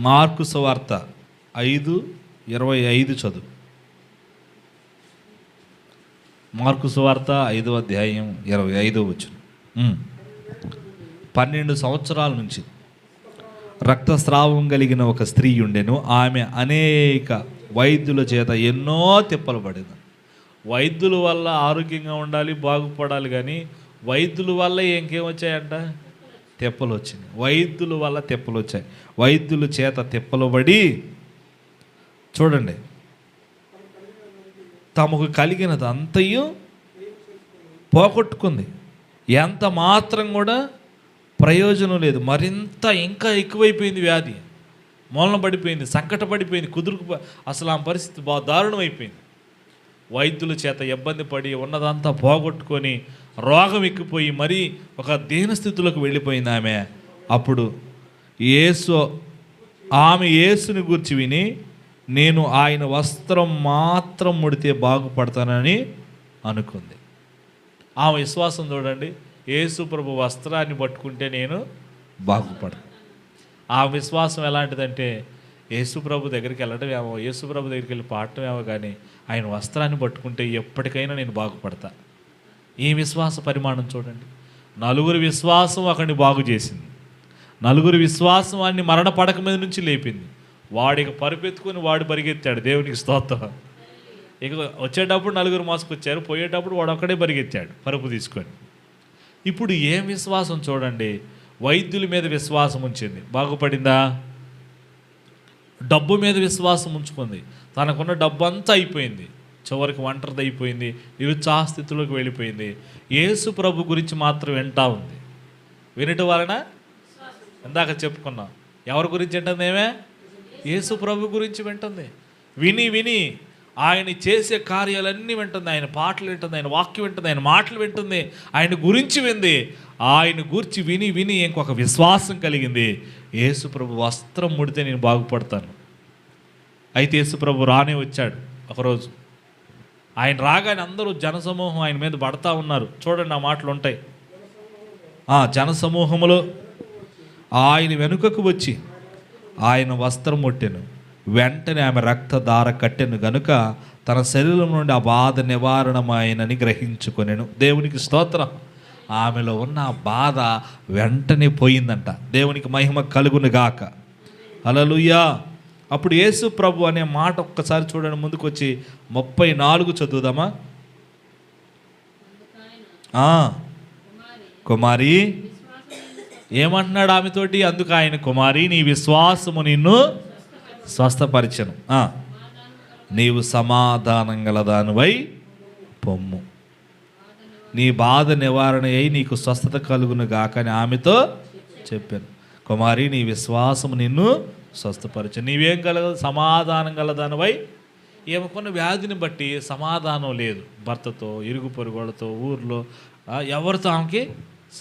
Speaker 2: మార్కు సువార్త 5:25 చదువు. మార్కు సువార్త 5వ అధ్యాయం 25వ వచనం. 12 సంవత్సరాల నుంచి రక్తస్రావం కలిగిన ఒక స్త్రీ ఉండెను. ఆమె అనేక వైద్యుల చేత ఎన్నో తిప్పలు పడింది. వైద్యుల వల్ల ఆరోగ్యంగా ఉండాలి, బాగుపడాలి, కానీ వైద్యుల వల్ల ఇంకేం వచ్చాయంట? తిప్పలు వచ్చినాయి. వైద్యుల వల్ల తిప్పలు వచ్చాయి. వైద్యుల చేత తిప్పలు పడి చూడండి, తమకు కలిగినది అంతయు పోగొట్టుకుంది. ఎంత మాత్రం కూడా ప్రయోజనం లేదు. మరింత ఇంకా ఎక్కువైపోయింది వ్యాధి, మూలన పడిపోయింది, సంకట పడిపోయింది, అసలు ఆ పరిస్థితి బాగా దారుణం అయిపోయింది. వైద్యుల చేత ఇబ్బంది పడి ఉన్నదంతా పోగొట్టుకొని రోగం ఎక్కిపోయి మరీ ఒక దీనస్థితిలోకి వెళ్ళిపోయింది ఆమె. అప్పుడు ఆమె యేసుని గురించి విని, నేను ఆయన వస్త్రం మాత్రం ముడితే బాగుపడతానని అనుకుంది. ఆమె విశ్వాసం చూడండి. యేసు ప్రభు వస్త్రాన్ని పట్టుకుంటే నేను బాగుపడతాను. ఆ విశ్వాసం ఎలాంటిదంటే, యేసు ప్రభు దగ్గరికి వెళ్ళడం ఏమో, యేసు ప్రభు దగ్గరికి వెళ్ళి పాడటం ఏమో, కానీ ఆయన వస్త్రాన్ని పట్టుకుంటే ఎప్పటికైనా నేను బాగుపడతా. ఈ విశ్వాస పరిమాణం చూడండి. నలుగురి విశ్వాసం అక్కడిని బాగు చేసింది. నలుగురి విశ్వాసం వాడిని మరణ పడక మీద నుంచి లేపింది. వాడికి పరుపెత్తుకొని వాడు పరిగెత్తాడు. దేవునికి స్తోత్రం. ఇక వచ్చేటప్పుడు నలుగురు మోసుకొచ్చారు, పోయేటప్పుడు వాడు ఒక్కడే పరిగెత్తాడు పరుపు తీసుకొని. ఇప్పుడు ఏం విశ్వాసం చూడండి. వైద్యుల మీద విశ్వాసం ఉంచింది, బాగుపడిందా? డబ్బు మీద విశ్వాసం ఉంచుకుంది, తనకున్న డబ్బు అంతా అయిపోయింది, చివరికి ఒంటరిది అయిపోయింది, నిరుత్సాహ స్థితిలోకి వెళ్ళిపోయింది. యేసు ప్రభు గురించి మాత్రం వింటా ఉంది. వినటం వలన ఇందాక చెప్పుకున్నాం, ఎవరి గురించి వింటుంది? ఏమే యేసు ప్రభు గురించి వింటుంది. విని విని ఆయన చేసే కార్యాలన్నీ వింటుంది, ఆయన పాటలు వింటుంది, ఆయన వాక్యం వింటుంది, ఆయన మాటలు వింటుంది, ఆయన గురించి వింది. ఆయన గురించి విని విని ఇంకొక విశ్వాసం కలిగింది. యేసు ప్రభు వస్త్రం ముడితే నేను బాగుపడతాను. అయితే యేసు ప్రభు రానే వచ్చాడు ఒకరోజు. ఆయన రాగానే అందరూ జనసమూహం ఆయన మీద పడతా ఉన్నారు. చూడండి, ఆ మాటలు ఉంటాయి. జనసమూహములో ఆయన వెనుకకు వచ్చి ఆయన వస్త్రం ముట్టెను. వెంటనే ఆమె రక్తధార కట్టెను గనుక తన శరీరం నుండి ఆ బాధ నివారణమైనని గ్రహించుకొనెను. దేవునికి స్తోత్రం. ఆమెలో ఉన్న ఆ బాధ వెంటనే పోయిందంట. దేవునికి మహిమ కలుగును గాక. హల్లెలూయా. అప్పుడు యేసు ప్రభు అనే మాట ఒక్కసారి చూడండి, ముందుకు వచ్చి 34 చదువుదామా? కుమారి ఏమంటున్నాడు ఆమెతోటి? అందుకు ఆయన, కుమారి నీ విశ్వాసము నిన్ను స్వస్థపరిచెను, నీవు సమాధానం గలదానివై పొమ్ము, నీ బాధ నివారణ అయి నీకు స్వస్థత కలుగును గాక అని ఆమెతో చెప్పాను. కుమారి నీ విశ్వాసము నిన్ను స్వస్థపరిచెను. నీవేం సమాధానం గలదానివై. ఏమనుకున్న వ్యాధిని బట్టి సమాధానం లేదు. భర్తతో, ఇరుగు పొరుగులతో, ఊర్లో ఎవరితో ఆమెకి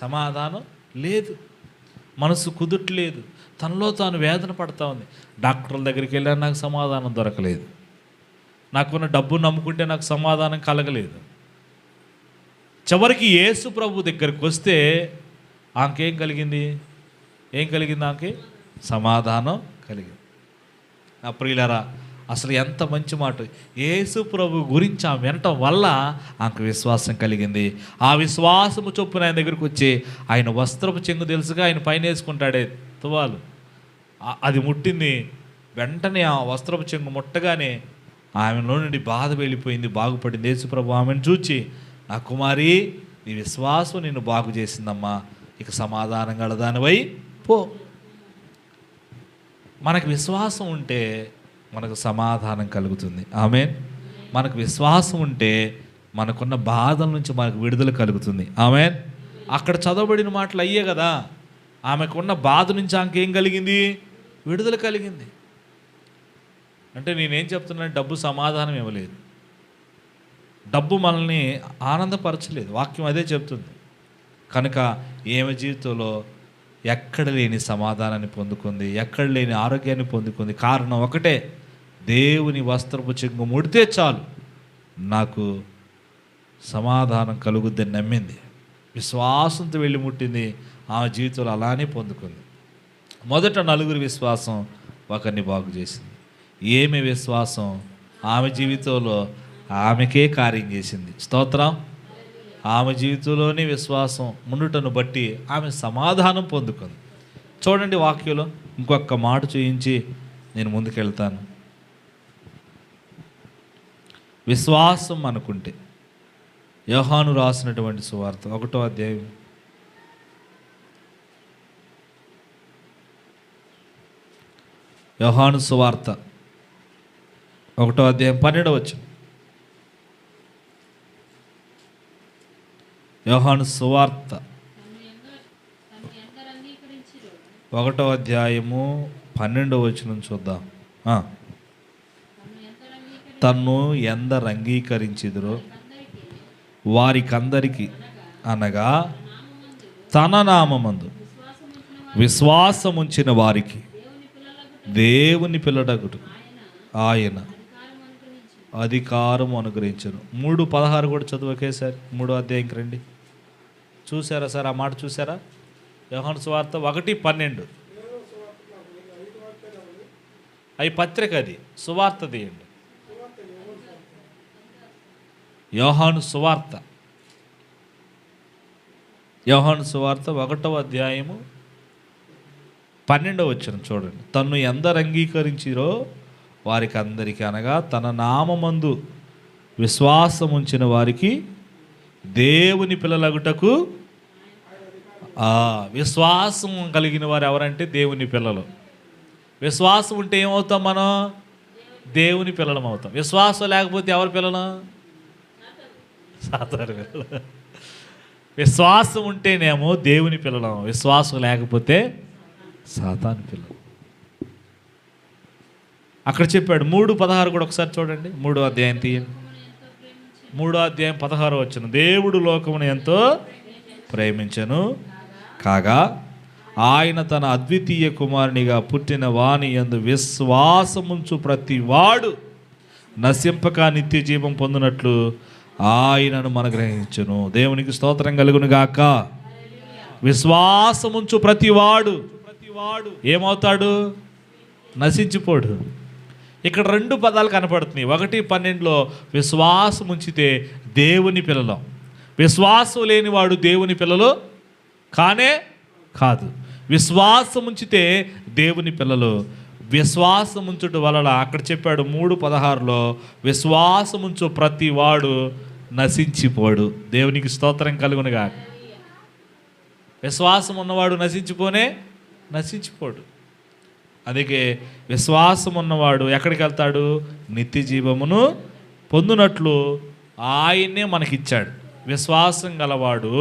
Speaker 2: సమాధానం లేదు. మనసు కుదుట్లేదు, తనలో తాను వేదన పడతా ఉంది. డాక్టర్ల దగ్గరికి వెళ్ళా, నాకు సమాధానం దొరకలేదు. నాకున్న డబ్బు నమ్ముకుంటే నాకు సమాధానం కలగలేదు. చివరికి యేసు ప్రభు దగ్గరికి వస్తే ఆమెకేం కలిగింది? ఏం కలిగింది? ఆమెకి సమాధానం కలిగింది. నా ప్రియులారా, అసలు ఎంత మంచి మాట. యేసు ప్రభు గురించి ఆమె వినటం వల్ల ఆమెకు విశ్వాసం కలిగింది. ఆ విశ్వాసము చొప్పున ఆయన దగ్గరికి వచ్చి ఆయన వస్త్రపు చెంగు తెలుసుగా ఆయన పైన వేసుకుంటాడే తువాలు, అది ముట్టింది. వెంటనే ఆ వస్త్రపు చెంగు ముట్టగానే ఆమెలో నుండి బాధ వెళ్ళిపోయింది, బాగుపడింది. యేసు ప్రభు ఆమెను చూచి, నా కుమారి నీ విశ్వాసం నిన్ను బాగు చేసిందమ్మా, ఇక సమాధానం గలదానివై పో. మనకు విశ్వాసం ఉంటే మనకు సమాధానం కలుగుతుంది. ఆమేన్. మనకు విశ్వాసం ఉంటే మనకున్న బాధల నుంచి మనకు విడుదల కలుగుతుంది. ఆమేన్. అక్కడ చదవబడిన మాటలు అయ్యే కదా. ఆమెకున్న బాధ నుంచి ఆమెకి ఏం కలిగింది? విడుదల కలిగింది. అంటే నేనేం చెప్తున్నాను, డబ్బు సమాధానం ఇవ్వలేదు, డబ్బు మనల్ని ఆనందపరచలేదు. వాక్యం అదే చెప్తుంది. కనుక ఈమె జీవితంలో ఎక్కడ లేని సమాధానాన్ని పొందుకుంది, ఎక్కడ లేని ఆరోగ్యాన్ని పొందుకుంది. కారణం ఒకటే, దేవుని వస్త్రపు చెంగు ముడితే చాలు నాకు సమాధానం కలుగుద్దని నమ్మింది. విశ్వాసంతో వెళ్ళి ముట్టింది. ఆమె జీవితంలో అలానే పొందుకుంది. మొదట నలుగురి విశ్వాసం ఒకరిని బాగు చేసింది. ఏమి విశ్వాసం? ఆమె జీవితంలో ఆమెకే కార్యం చేసింది. స్తోత్రం. ఆమె జీవితంలోని విశ్వాసం ముందుటను బట్టి ఆమె సమాధానం పొందుకుంది. చూడండి వాక్యంలో ఇంకొక మాట చూయించి నేను ముందుకెళ్తాను. విశ్వాసం అనుకుంటే యోహాను రాసినటువంటి సువార్త 1వ అధ్యాయం 1వ అధ్యాయం 12వ వచనం. యోహాను సువార్త 1వ అధ్యాయము 12వ వచనం చూద్దాం. తన్ను ఎందరు అంగీకరించిదురో వారికందరికి అనగా తన నామమందు విశ్వాసముంచిన వారికి దేవుని పిల్లడగుట ఆయన అధికారం అనుగ్రహించను. 3:16 కూడా చదువు ఒకేసారి. 3వ అధ్యాయంకి రండి. చూసారా సార్ ఆ మాట? చూసారా? యోహాను సువార్త 1:12. అవి పత్రిక, అది సువార్త తీయండి. యోహాను సువార్త 1వ అధ్యాయము 12వ వచనం చూడండి. తన్ను ఎందరు అంగీకరించిరో వారికి అందరికీ అనగా తన నామమందు విశ్వాసముంచిన వారికి దేవుని పిల్లలగుటకు. విశ్వాసం కలిగిన వారు ఎవరంటే దేవుని పిల్లలు. విశ్వాసం ఉంటే ఏమవుతాం మనం? దేవుని పిల్లలం అవుతాం. విశ్వాసం లేకపోతే ఎవరి పిల్లలు? సాతాను పిల్లలు. విశ్వాసం ఉంటేనేమో దేవుని పిల్లలం, విశ్వాసం లేకపోతే సాతాను పిల్లలు. అక్కడ చెప్పాడు 3:16 కూడా ఒకసారి చూడండి. 3వ అధ్యాయం తీయండి. 3వ అధ్యాయం 16వ వచనం. దేవుడు లోకమును ఎంతో ప్రేమించెను కాగా ఆయన తన అద్వితీయ కుమారునిగా పుట్టిన వాని యందు విశ్వాసముంచు ప్రతి వాడు నశింపక నిత్య జీవం పొందినట్లు ఆయనను మనగ్రహించును. దేవునికి స్తోత్రం కలుగును గాక. విశ్వాసముంచు ప్రతివాడు ఏమవుతాడు? నశించిపోడు. ఇక్కడ 2 పదాలు కనపడుతున్నాయి. 1:12లో విశ్వాసం ఉంచితే దేవుని పిల్లలు. విశ్వాసం లేనివాడు దేవుని పిల్లలు కాదు. విశ్వాసం ఉంచితే దేవుని పిల్లలు. విశ్వాసం ఉంచుట వలన అక్కడ చెప్పాడు 3:16లో విశ్వాసముంచు ప్రతి వాడు నశించిపోడు. దేవునికి స్తోత్రం కలుగునుగా. విశ్వాసం ఉన్నవాడు నశించిపోడు. అందుకే విశ్వాసం ఉన్నవాడు ఎక్కడికి వెళ్తాడు? నిత్య జీవమును పొందునట్లు ఆయన్నే మనకిచ్చాడు. విశ్వాసం గలవాడు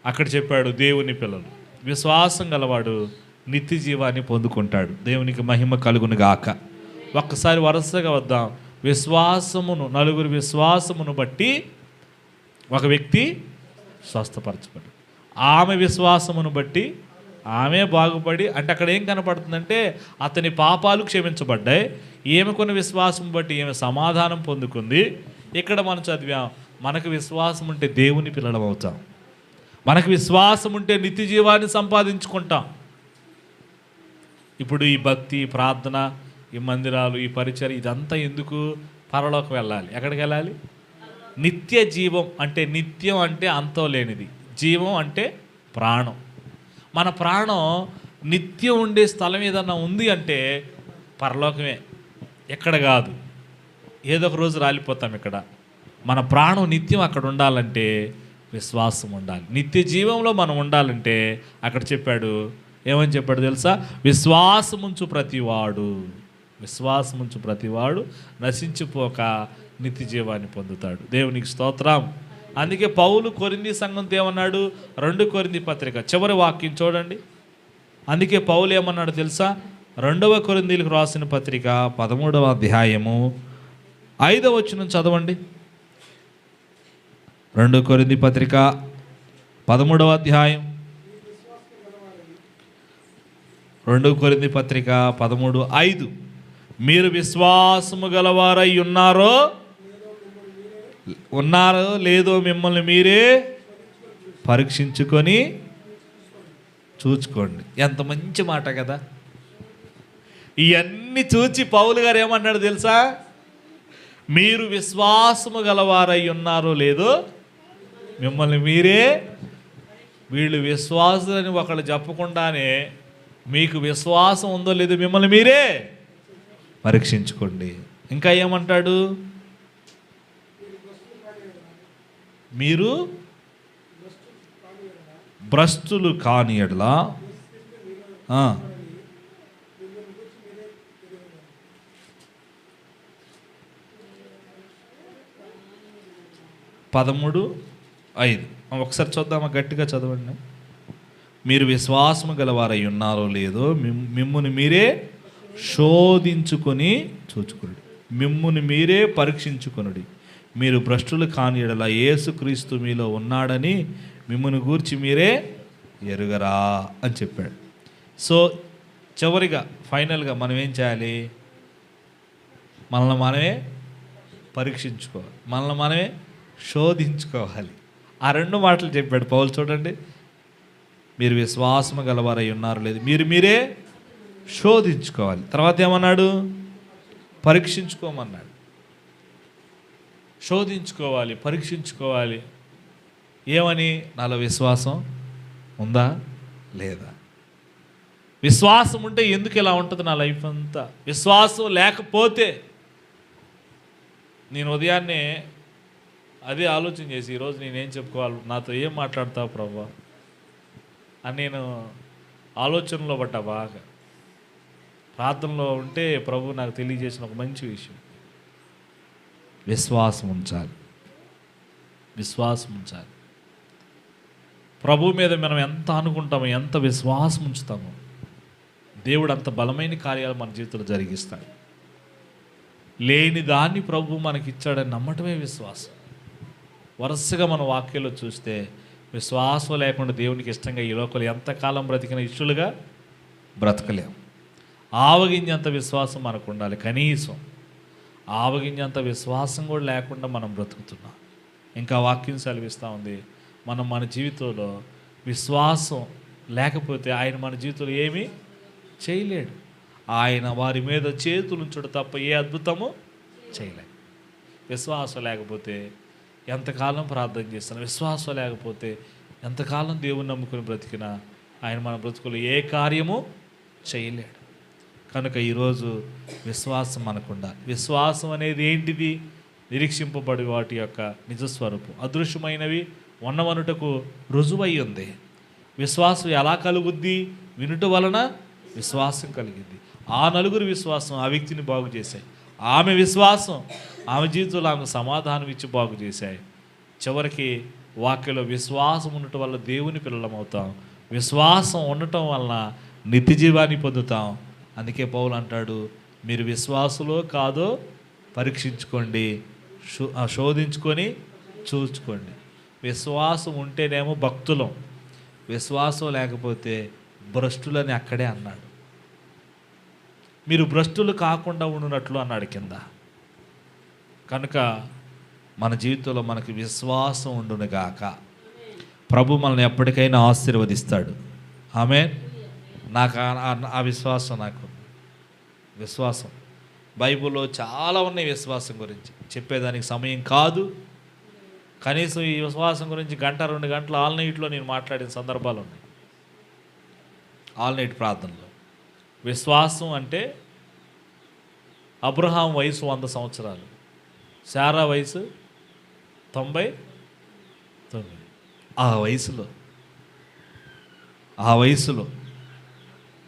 Speaker 2: అక్కడ చెప్పాడు దేవుని పిల్లలు. విశ్వాసం గలవాడు నిత్య జీవాన్ని పొందుకుంటాడు. దేవునికి మహిమ కలుగును గాక. ఒక్కసారి వరుసగా వద్దాం. నలుగురు విశ్వాసమును బట్టి ఒక వ్యక్తి స్వస్థపరచబడు. ఆమె విశ్వాసమును బట్టి ఆమె బాగుపడి, అంటే అక్కడ ఏం కనపడుతుందంటే అతని పాపాలు క్షమించబడ్డాయి. ఈమె కొన్ని విశ్వాసం బట్టి ఈమె సమాధానం పొందుకుంది. ఇక్కడ మనం చదివాం, మనకు విశ్వాసం ఉంటే దేవుని పిల్లలం అవుతాం. మనకు విశ్వాసం ఉంటే నిత్య జీవాన్ని సంపాదించుకుంటాం. ఇప్పుడు ఈ భక్తి, ప్రార్థన, ఈ మందిరాలు, ఈ పరిచర్య ఇదంతా ఎందుకు? పరలోకి వెళ్ళాలి. ఎక్కడికి వెళ్ళాలి? నిత్య జీవం అంటే, నిత్యం అంటే అంతం లేనిది, జీవం అంటే ప్రాణం. మన ప్రాణం నిత్యం ఉండే స్థలం ఏదన్నా ఉంది అంటే పరలోకమే, ఎక్కడ కాదు. ఏదో ఒక రోజు రాలిపోతాం. ఇక్కడ మన ప్రాణం నిత్యం అక్కడ ఉండాలంటే విశ్వాసం ఉండాలి. నిత్య జీవంలో మనం ఉండాలంటే అక్కడ చెప్పాడు, ఏమని చెప్పాడు తెలుసా? విశ్వాసముంచు ప్రతివాడు నశించిపోక నిత్య జీవాన్ని పొందుతాడు. దేవునికి స్తోత్రం. అందుకే పౌలు కొరింథీ సంఘంతో ఏమన్నాడు? 2 కొరింథీ పత్రిక చివరి వాక్యం చూడండి. అందుకే పౌలు ఏమన్నాడు తెలుసా? 2వ కొరింథీలకు రాసిన పత్రిక 13వ అధ్యాయము 5వ వచనం చదవండి. 2 కొరింథీ పత్రిక 13వ అధ్యాయం 2 కొరింథీ పత్రిక 13:5. మీరు విశ్వాసము గలవారై ఉన్నారో ఉన్నారో లేదో మిమ్మల్ని మీరే పరీక్షించుకొని చూచుకోండి. ఎంత మంచి మాట కదా. ఇవన్నీ చూచి పౌలు గారు ఏమన్నాడు తెలుసా? మీరు విశ్వాసము గలవారై ఉన్నారో లేదో మిమ్మల్ని మీరే, వీళ్ళు విశ్వాసులని ఒకళ్ళు చెప్పకుండానే మీకు విశ్వాసం ఉందో లేదో మిమ్మల్ని మీరే పరీక్షించుకోండి. ఇంకా ఏమంటాడు? మీరు భ్రష్టులు కాని యెడల 13:5 ఒకసారి చూద్దామా, గట్టిగా చదవండి. మీరు విశ్వాసము గలవారై ఉన్నారో లేదో మిమ్ముని మీరే శోధించుకొని చూచుకునుడి, మిమ్ముని మీరే పరీక్షించుకొనుడి. మీరు భ్రష్టులు కాని యెడల యేసుక్రీస్తు మీలో ఉన్నాడని మిమ్ముని గూర్చి మీరే ఎరుగరా అని చెప్పాడు. సో చివరిగా ఫైనల్గా మనం ఏం చేయాలి? మనల్ని మనమే పరీక్షించుకోవాలి, మనల్ని మనమే శోధించుకోవాలి. ఆ రెండు మాటలు చెప్పాడు పౌలు. చూడండి, మీరు విశ్వాసము గలవారై ఉన్నారు లేదు, మీరు మీరే శోధించుకోవాలి. తర్వాత ఏమన్నాడు? పరీక్షించుకోమన్నాడు. శోధించుకోవాలి, పరీక్షించుకోవాలి. ఏమని? నాలో విశ్వాసం ఉందా లేదా? విశ్వాసం ఉంటే ఎందుకు ఇలా ఉంటుంది నా లైఫ్ అంతా? విశ్వాసం లేకపోతే నేను ఉదయాన్నే అదే ఆలోచన చేసి ఈరోజు నేనేం చెప్పుకోవాలి, నాతో ఏం మాట్లాడతావు ప్రభా అని నేను ఆలోచనలో పడ్డా. బాగా ప్రార్థనలో ఉంటే ప్రభు నాకు తెలియజేసిన ఒక మంచి విషయం, విశ్వాసం ఉంచాలి, విశ్వాసం ఉంచాలి. ప్రభు మీద మనం ఎంత అనుకుంటామో, ఎంత విశ్వాసం ఉంచుతామో, దేవుడు అంత బలమైన కార్యాలు మన జీవితంలో జరిగిస్తాడు. లేని దాన్ని ప్రభు మనకిచ్చాడని నమ్మటమే విశ్వాసం. వరుసగా మన వాక్యంలో చూస్తే విశ్వాసం లేకుండా దేవునికి ఇష్టంగా ఈ లోకంలో ఎంతకాలం బ్రతికిన ఇష్టలుగా బ్రతకలేము. ఆవగింజంత విశ్వాసం మనకు ఉండాలి. కనీసం ఆవగింజంత విశ్వాసం కూడా లేకుండా మనం బ్రతుకుతున్నాం. ఇంకా వాక్యం సెలవిస్తూ ఉంది, మనం మన జీవితంలో విశ్వాసం లేకపోతే ఆయన మన జీవితంలో ఏమీ చేయలేడు. ఆయన వారి మీద చేతులు ఉంచడు తప్ప ఏ అద్భుతము చేయలేడు. విశ్వాసం లేకపోతే ఎంతకాలం ప్రార్థన చేస్తున్నా, విశ్వాసం లేకపోతే ఎంతకాలం దేవుని నమ్ముకుని బ్రతికినా ఆయన మన బ్రతుకులు ఏ కార్యము చేయలేడు. కనుక ఈరోజు విశ్వాసం మనకుండా. విశ్వాసం అనేది ఏంటిది? నిరీక్షింపబడి వాటి యొక్క నిజస్వరూపం, అదృశ్యమైనవి ఉన్నవనుటకు రుజువై ఉంది. విశ్వాసం ఎలా కలుగుద్ది? వినుట వలన విశ్వాసం కలిగింది. ఆ నలుగురు విశ్వాసం ఆ వ్యక్తిని బాగు చేశాయి. ఆమె విశ్వాసం ఆమె జీవితంలో ఆమె సమాధానం ఇచ్చి బాగు చేశాయి. చివరికి వాక్యలో విశ్వాసం ఉండటం వల్ల దేవుని పిల్లలం అవుతాం, విశ్వాసం ఉండటం వలన నిత్య జీవాన్ని పొందుతాం. అందుకే పౌలు అంటాడు, మీరు విశ్వాసులో కాదో పరీక్షించుకోండి, శోధించుకొని చూసుకోండి. విశ్వాసం ఉంటేనేమో భక్తులం, విశ్వాసం లేకపోతే భ్రష్టులని అక్కడే అన్నాడు. మీరు భ్రష్టులు కాకుండా ఉండునట్లు అన్నాడు కింద. కనుక మన జీవితంలో మనకి విశ్వాసం ఉండునుగాక. ప్రభు మనల్ని ఎప్పటికైనా ఆశీర్వదిస్తాడు. ఆమేన్. నాకు ఆ విశ్వాసం, నాకు విశ్వాసం. బైబిల్లో చాలా ఉన్నాయి విశ్వాసం గురించి, చెప్పేదానికి సమయం కాదు. కనీసం ఈ విశ్వాసం గురించి 1-2 గంటలు ఆల్ నైట్లో నేను మాట్లాడిన సందర్భాలు ఉన్నాయి. ఆల్ నైట్ ప్రార్థనలో విశ్వాసం అంటే అబ్రహాం వయసు 100 సంవత్సరాలు, శారా వయసు 99. ఆ వయసులో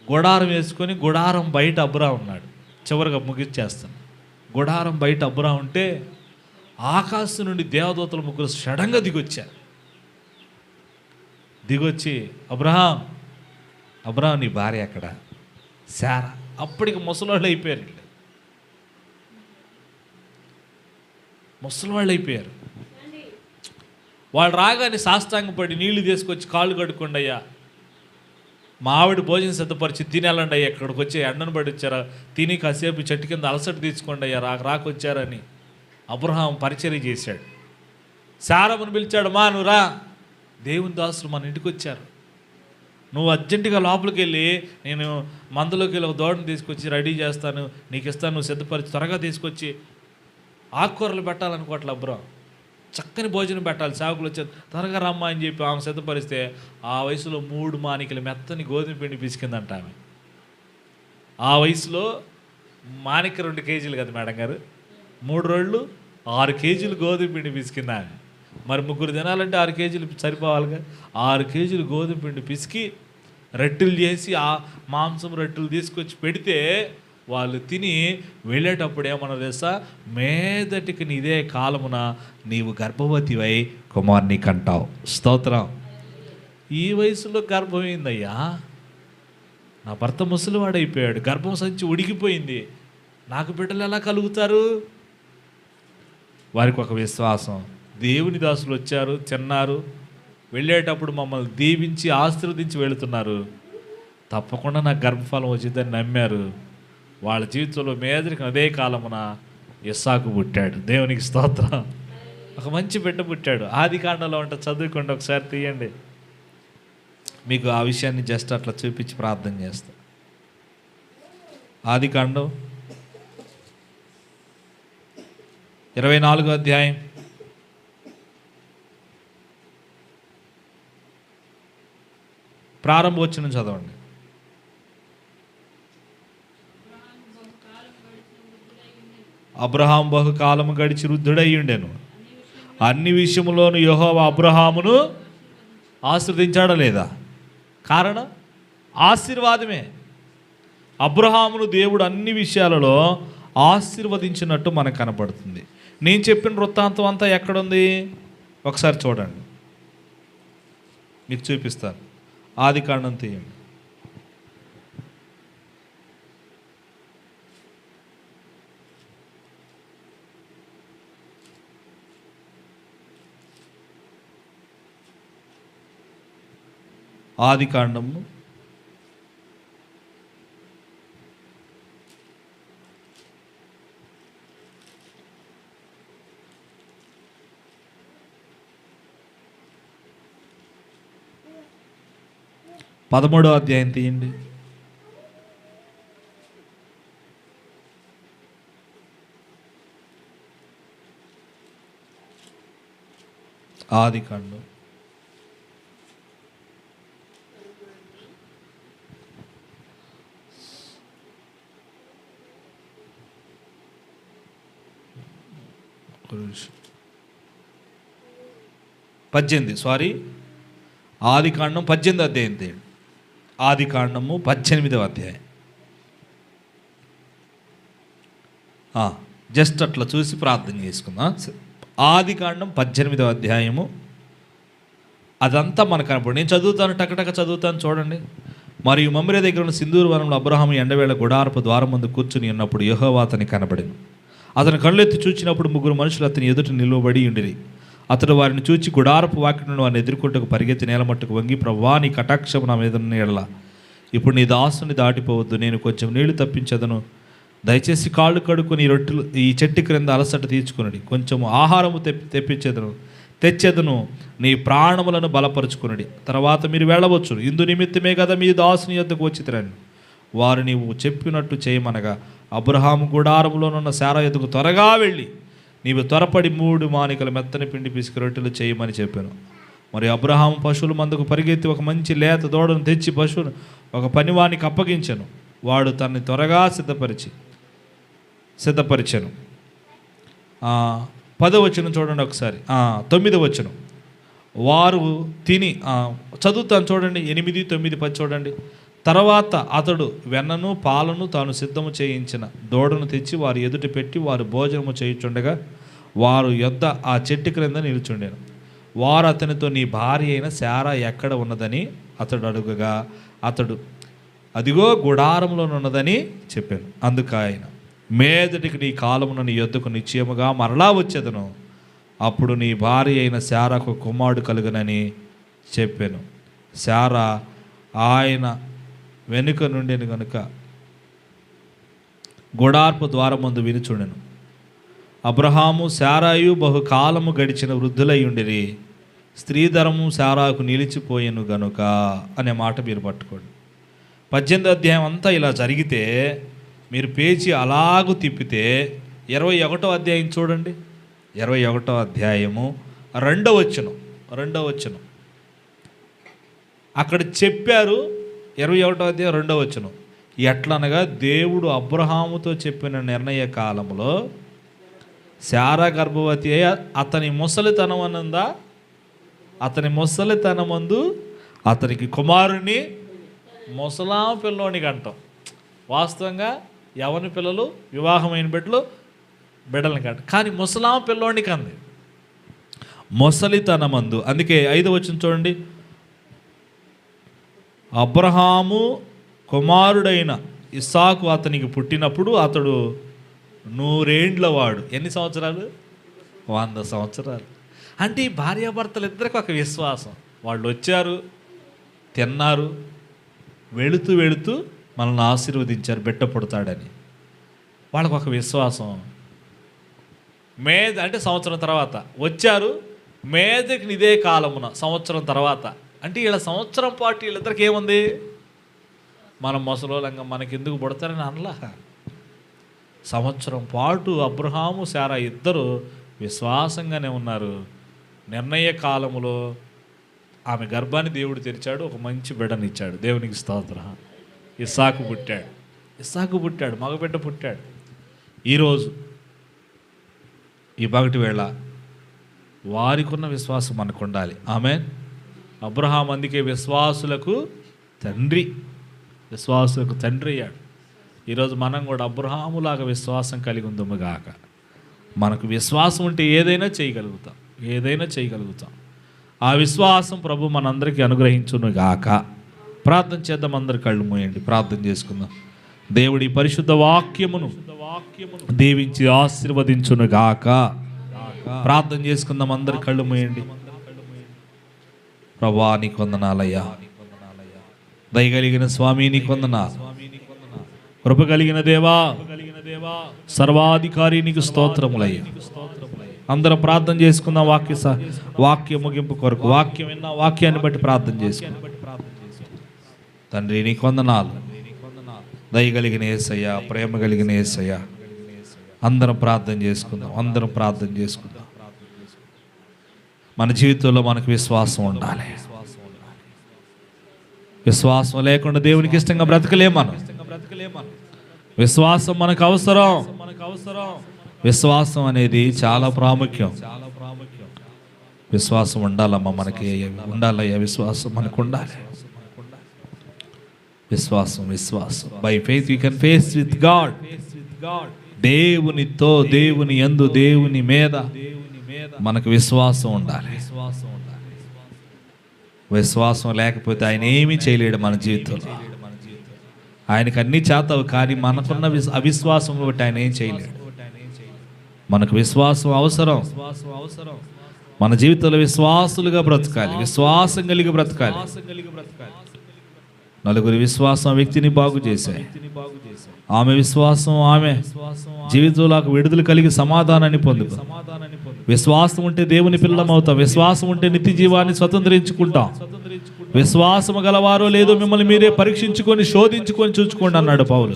Speaker 2: గుడారం వేసుకొని గుడారం బయట అబ్రా ఉన్నాడు. చివరిగా ముగిచ్చేస్తాను. గుడారం బయట అబ్రా ఉంటే ఆకాశం నుండి దేవదూతలు 3 సడన్గా దిగొచ్చి అబ్రహాం నీ భార్య అక్కడ శారా. అప్పటికి ముసలివాళ్ళు అయిపోయారు, వాళ్ళు రాగానే సాష్టాంగపడి నీళ్లు తీసుకొచ్చి కాళ్ళు కడుక్కోండి అయ్యా, మా ఆవిడ భోజనం సిద్ధపరిచి తినేళ్ళండి అయ్యా, ఇక్కడికి వచ్చి ఎండను పడి వచ్చారా, తిని కాసేపు చెట్టు కింద అలసట తీసుకోండి అయ్యా, రాకొచ్చారని అబ్రహాం పరిచర్య చేశాడు. శారమును పిలిచాడు, మా నువ్వు రా. దేవుని దాసులు మన ఇంటికి వచ్చారు. నువ్వు అర్జెంటుగా లోపలికి వెళ్ళి, నేను మందులోకి వెళ్ళి ఒక దూడను తీసుకొచ్చి రెడీ చేస్తాను, నీకు ఇస్తాను, నువ్వు సిద్ధపరిచి త్వరగా తీసుకొచ్చి ఆకుకూరలు పెట్టాలనుకోవట్లే అబ్రహాం. చక్కని భోజనం పెట్టాలి, సేవకులు వచ్చారు, త్వరగా రమ్మా అని చెప్పి ఆమె సిద్ధపరిస్తే ఆ వయసులో 3 మానికలు మెత్తని గోధుమ పిండి పిసికిందంట ఆమె. ఆ వయసులో మానిక 2 కేజీలు కదా మేడం గారు, 3 రోజులు 6 కేజీలు గోధుమ పిండి పిసికింది ఆమె. మరి 3 తినాలంటే 6 కేజీలు సరిపోవాలిగా. 6 కేజీలు గోధుమ పిండి పిసికి రొట్టెలు చేసి ఆ మాంసం రొట్టెలు తీసుకొచ్చి పెడితే వాళ్ళు తిని వెళ్ళేటప్పుడు ఏమన్నా తెలుసా, మేదటికి ఇదే కాలమున నీవు గర్భవతివై కుమారుని కంటావు. స్తోత్రం. ఈ వయసులో గర్భమైందయ్యా, నా భర్త ముసలివాడైపోయాడు, గర్భం సంచి ఉడికిపోయింది, నాకు బిడ్డలు ఎలా కలుగుతారు? వారికి ఒక విశ్వాసం. దేవుని దాసులు వచ్చారు, తిన్నారు, వెళ్ళేటప్పుడు మమ్మల్ని దీవించి ఆశీర్వదించి వెళుతున్నారు, తప్పకుండా నాకు గర్భఫలం వచ్చిందని నమ్మారు. వాళ్ళ జీవితంలో మేదరికి అదే కాలమున ఇస్సాకు పుట్టాడు. దేవునికి స్తోత్రం. ఒక మంచి బిడ్డ పుట్టాడు. ఆదికాండంలో ఉంటే చదువుకోండి, ఒకసారి తీయండి, మీకు ఆ విషయాన్ని జస్ట్ అట్లా చూపించి ప్రార్థన చేస్తా. ఆదికాండం 24వ అధ్యాయం 1 ప్రారంభ వచనం చదవండి. అబ్రహాం బహుకాలము గడిచి వృద్ధుడై ఉండెను, అన్ని విషయములోను యెహోవా అబ్రహామును ఆశీర్వదించాడా లేదా? కారణం ఆశీర్వాదమే. అబ్రహామును దేవుడు అన్ని విషయాలలో ఆశీర్వదించినట్టు మనకు కనపడుతుంది. నేను చెప్పిన వృత్తాంతం అంతా ఎక్కడుంది ఒకసారి చూడండి, మీకు చూపిస్తాను. ఆదికాండం తీయండి. ఆదికాండము 13వ అధ్యాయం తీయండి. ఆదికాండం 18 ఆదికాండం 18వ అధ్యాయం తీయండి. ఆదికాండము 18వ అధ్యాయం. జస్ట్ అట్లా చూసి ప్రార్థన చేసుకుందాం. ఆదికాండం 18వ అధ్యాయము అదంతా మనకు కనపడు. నేను చదువుతాను, టకటక చదువుతాను చూడండి. మరియు మమ్రే దగ్గర ఉన్న సింధూరు వనంలో అబ్రహాము ఎండవేళ గుడారపు ద్వారం ముందు కూర్చుని ఉన్నప్పుడు యెహోవా అతని కనబడెను. అతను కళ్ళెత్తి చూచినప్పుడు 3 మనుషులు అతని ఎదుట నిలువబడి ఉండిరి. అతడు వారిని చూచి గుడారపు వాకిట వారిని ఎదుర్కొంటకు పరిగెత్తి నేలమట్టుకు వంగి, ప్రభువా నీ కటాక్షము నా మీద ఎడల ఇప్పుడు నీ దాసుని దాటిపోవద్దు, నేను కొంచెం నీళ్లు తప్పించదను, దయచేసి కాళ్ళు కడుక్కొని రొట్టెలు ఈ చెట్టు క్రింద అలసట తీర్చుకునడి, కొంచెం ఆహారము తెచ్చేదను, నీ ప్రాణములను బలపరుచుకునడి, తర్వాత మీరు వెళ్ళవచ్చు, ఇందు నిమిత్తమే కదా మీ దాసుని యొద్దకు వచ్చితిరని వారు నీవు చెప్పినట్టు చేయమనగా, అబ్రహాము గుడారములోనున్న శారా యొద్దకు త్వరగా వెళ్ళి నీవు త్వరపడి 3 మానికల మెత్తని పిండి పిసికి రొట్టెలు చేయమని చెప్పాను. మరి అబ్రహాము పశువుల మందకు పరిగెత్తి ఒక మంచి లేత దూడను తెచ్చి పశువును ఒక పనివానికి అప్పగించెను. వాడు తనని త్వరగా సిద్ధపరిచాను. 10వ వచనం చూడండి ఒకసారి. 9వ వచనం. వారు తిని చదువుతాను చూడండి. 8, 9, 10 చూడండి. తర్వాత అతడు వెన్నను పాలను తాను సిద్ధము చేయించిన దూడను తెచ్చి వారి ఎదుట పెట్టి వారు భోజనము చేయుచుండగా వారు యొద్ద ఆ చెట్టు క్రింద నిలుచుండెను. వారు అతనితో, నీ భార్య అయిన శారా ఎక్కడ ఉన్నదని అతడు అడుగగా అతడు, అదిగో గుడారంలోనున్నదని చెప్పాను. అందుకు ఆయన, మేదటికి నీ కాలమున నీ యొద్దకు నిశ్చయముగా మరలా వచ్చేదను, అప్పుడు నీ భార్య అయిన శారాకు కుమారుడు కలుగునని చెప్పాను. శారా ఆయన వెనుక నుండిని కనుక గుడార్పు ద్వారం ముందు వినుచుండెను. అబ్రహాము శారాయు బహుకాలము గడిచిన వృద్ధులై ఉండిరి, స్త్రీధరము శారాకు నిలిచిపోయెను గనుక అనే మాట మీరు పట్టుకోండి. 18వ అధ్యాయం అంతా ఇలా జరిగితే మీరు పేజీ అలాగూ తిప్పితే 21వ అధ్యాయం చూడండి. 21వ అధ్యాయము 2వ వచనం అక్కడ చెప్పారు. 21వ అధ్యాయం 2వ వచనం, ఎట్లనగా దేవుడు అబ్రహాముతో చెప్పిన నిర్ణయ కాలంలో శారా గర్భవతి అయి అతని ముసలితనమందు అతనికి కుమారుని, ముసలాం పిల్లోనికి అంటాం. వాస్తవంగా యవని పిల్లలు వివాహమైన బిడ్డలని కంట, కానీ ముసలాం పిల్లోనికి అంది ముసలితనమందు. అందుకే 5వ వచనం చూడండి, అబ్రహాము కుమారుడైన ఇస్సాకు అతనికి పుట్టినప్పుడు అతడు 100 ఏండ్ల వాడు. ఎన్ని సంవత్సరాలు? 100 సంవత్సరాలు. అంటే ఈ భార్యాభర్తలు ఇద్దరికి ఒక విశ్వాసం. వాళ్ళు వచ్చారు, తిన్నారు, వెళుతూ వెళుతూ మనల్ని ఆశీర్వదించారు బిడ్డ పుడతాడని. వాళ్ళకు ఒక విశ్వాసం. అంటే సంవత్సరం తర్వాత వచ్చారు, మేదకి ఇదే కాలమున సంవత్సరం తర్వాత. అంటే వీళ్ళ సంవత్సరం పాటు వీళ్ళిద్దరికి ఏముంది? మనం ముసలోళ్ళంగా మనకెందుకు పుడతారని అనలా. సంవత్సరం పాటు అబ్రహాము శారా ఇద్దరు విశ్వాసంగానే ఉన్నారు. నిర్ణయ కాలములో ఆమె గర్భాన్ని దేవుడు తెరిచాడు, ఒక మంచి బిడ్డనిచ్చాడు. దేవునికి స్తోత్రం. ఇస్సాకు పుట్టాడు, మగబిడ్డ పుట్టాడు. ఈరోజు ఈ పగటి వేళ వారికున్న విశ్వాసం మనకు ఉండాలి. ఆమేన్. అబ్రహాం అందుకే విశ్వాసులకు తండ్రి అయ్యాడు. ఈరోజు మనం కూడా అబ్రహాములాగా విశ్వాసం కలిగి ఉందము గాక. మనకు విశ్వాసం ఉంటే ఏదైనా చేయగలుగుతాం. ఆ విశ్వాసం ప్రభు మనందరికీ అనుగ్రహించును గాక. ప్రార్థన చేద్దాం. అందరి కళ్ళు మూయండి, ప్రార్థన చేసుకుందాం. దేవుడి పరిశుద్ధ వాక్యమును దీవించి ఆశీర్వదించును గాక. ప్రార్థన చేసుకుందాం. అందరి కళ్ళు మూయండి. ప్రభువా నీకు వందనాలయ్యా, దయగలిగిన స్వామి నీకు వందనాలు, కృప కలిగిన దేవా, సర్వాధికారి నీకు స్తోత్రములయ్యా. అందరం ప్రార్థన చేసుకుందాం. వాక్య ముగింపు కొరకు వాక్యం విన్న వాక్యాన్ని బట్టి ప్రార్థన చేసుకుందాం. తండ్రి నీకు వందనాలు, దయగలిగిన యేసయ్యా, ప్రేమ కలిగిన యేసయ్యా. అందరం ప్రార్థన చేసుకుందాం. మన జీవితంలో మనకు విశ్వాసం ఉండాలి. విశ్వాసం లేకుండా దేవునికి ఇష్టంగా బ్రతకలేము మనం. విశ్వాసం మనకు అవసరం. విశ్వాసం అనేది చాలా ప్రాముఖ్యం. విశ్వాసం ఉండాలమ్మా, మనకి ఉండాలయ్యా. విశ్వాసం మనకు ఉండాలి. విశ్వాసం. By faith you can face with God. దేవునితో, దేవుని యందు, దేవుని మీద మనకు విశ్వాసం ఉండాలి. విశ్వాసం లేకపోతే ఆయన ఏమీ చేయలేడు మన జీవితంలో. ఆయనకు అన్ని చేతవు, కానీ మనకున్న అవిశ్వాసం బట్టి ఆయన ఏం చేయలేడు. మనకు విశ్వాసం అవసరం. మన జీవితంలో విశ్వాసులుగా బ్రతకాలి, విశ్వాసం కలిగి బ్రతకాలి. నలుగురి విశ్వాసం వ్యక్తిని బాగు చేశాయి. ఆమె విశ్వాసం ఆమె జీవితంలో విడుదల కలిగి సమాధానాన్ని పొందుకో. విశ్వాసం ఉంటే దేవుని పిల్లమవుతాం. విశ్వాసం ఉంటే నిత్య జీవాన్ని స్వతంత్రించుకుంటాం. విశ్వాసం గలవారో లేదో మిమ్మల్ని మీరే పరీక్షించుకొని శోధించుకొని చూచుకోండి అన్నాడు పౌలు.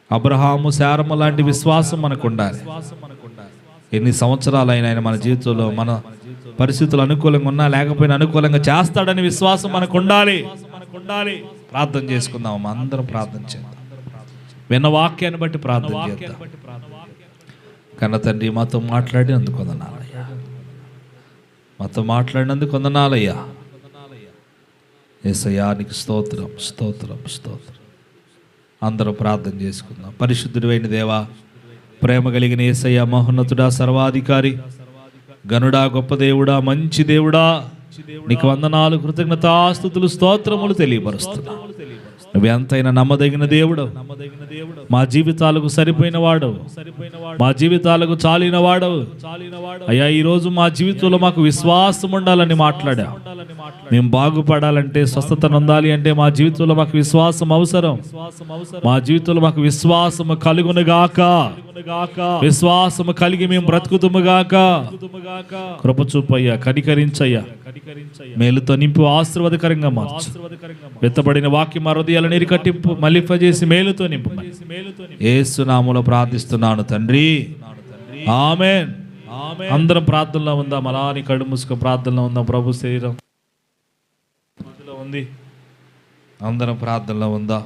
Speaker 2: అబ్రహాము, శారమ్మ లాంటి విశ్వాసం మనకు ఉండాలి. ఎన్ని సంవత్సరాలైనా ఆయన మన జీవితంలో మన పరిస్థితులు అనుకూలంగా ఉన్నా లేకపోయినా అనుకూలంగా చేస్తాడని విశ్వాసం మనకు ఉండాలి. ప్రార్థన చేసుకుందాం. అందరం ప్రార్థన చేద్దాం. విన్న వాక్యాన్ని బట్టి ప్రార్థన చేద్దాం. కన్న తండ్రి, మాతో మాట్లాడినందుకు వందనాలయ్యా. యేసయ్యా నీకు స్తోత్రం. అందరూ ప్రార్థన చేసుకుందాం. పరిశుద్ధుడైన దేవా, ప్రేమ కలిగిన యేసయ్యా, మహోన్నతుడా, సర్వాధికారి, గనుడా, గొప్ప దేవుడా, మంచి దేవుడా, నీకు వందనాలు, కృతజ్ఞతాస్తుతులు, స్తోత్రములు తెలియపరుస్తున్నా. నువ్వు ఎంతైనా నమ్మదగిన దేవుడు, మా జీవితాలకు సరిపోయిన వాడు, మా జీవితాలకు చాలిన వాడు. అయ్యా, ఈరోజు మా జీవితంలో మాకు విశ్వాసం ఉండాలని మాట్లాడా. మేము బాగుపడాలంటే, స్వస్థత నొందాలి అంటే మా జీవితంలో మాకు విశ్వాసం అవసరం. మా జీవితంలో మాకు విశ్వాసము కలుగునుగాక, విశ్వాసము కలిగి మేము బ్రతుకుతుముగాక. కృప చూపయ్యా, కనికరించయ్యా, మేలుతో నింపు, ఆశీర్వాదకరంగా మార్చు. వెత్తబడిన వాక్యం మా హృదయాలను ఇరికట్టింపు, మలింపజేసి మేలుతో నింపు. యేసు నామములో ప్రార్థిస్తున్నాను తండ్రి, ఆమేన్. అందరం ప్రార్థనలో ఉందాం. అలాని కళ్ళు మూసుకు ప్రార్థనలో ఉందాం. ప్రభు శరీరం ఉంది, అందరం ప్రార్థనలో ఉందాం.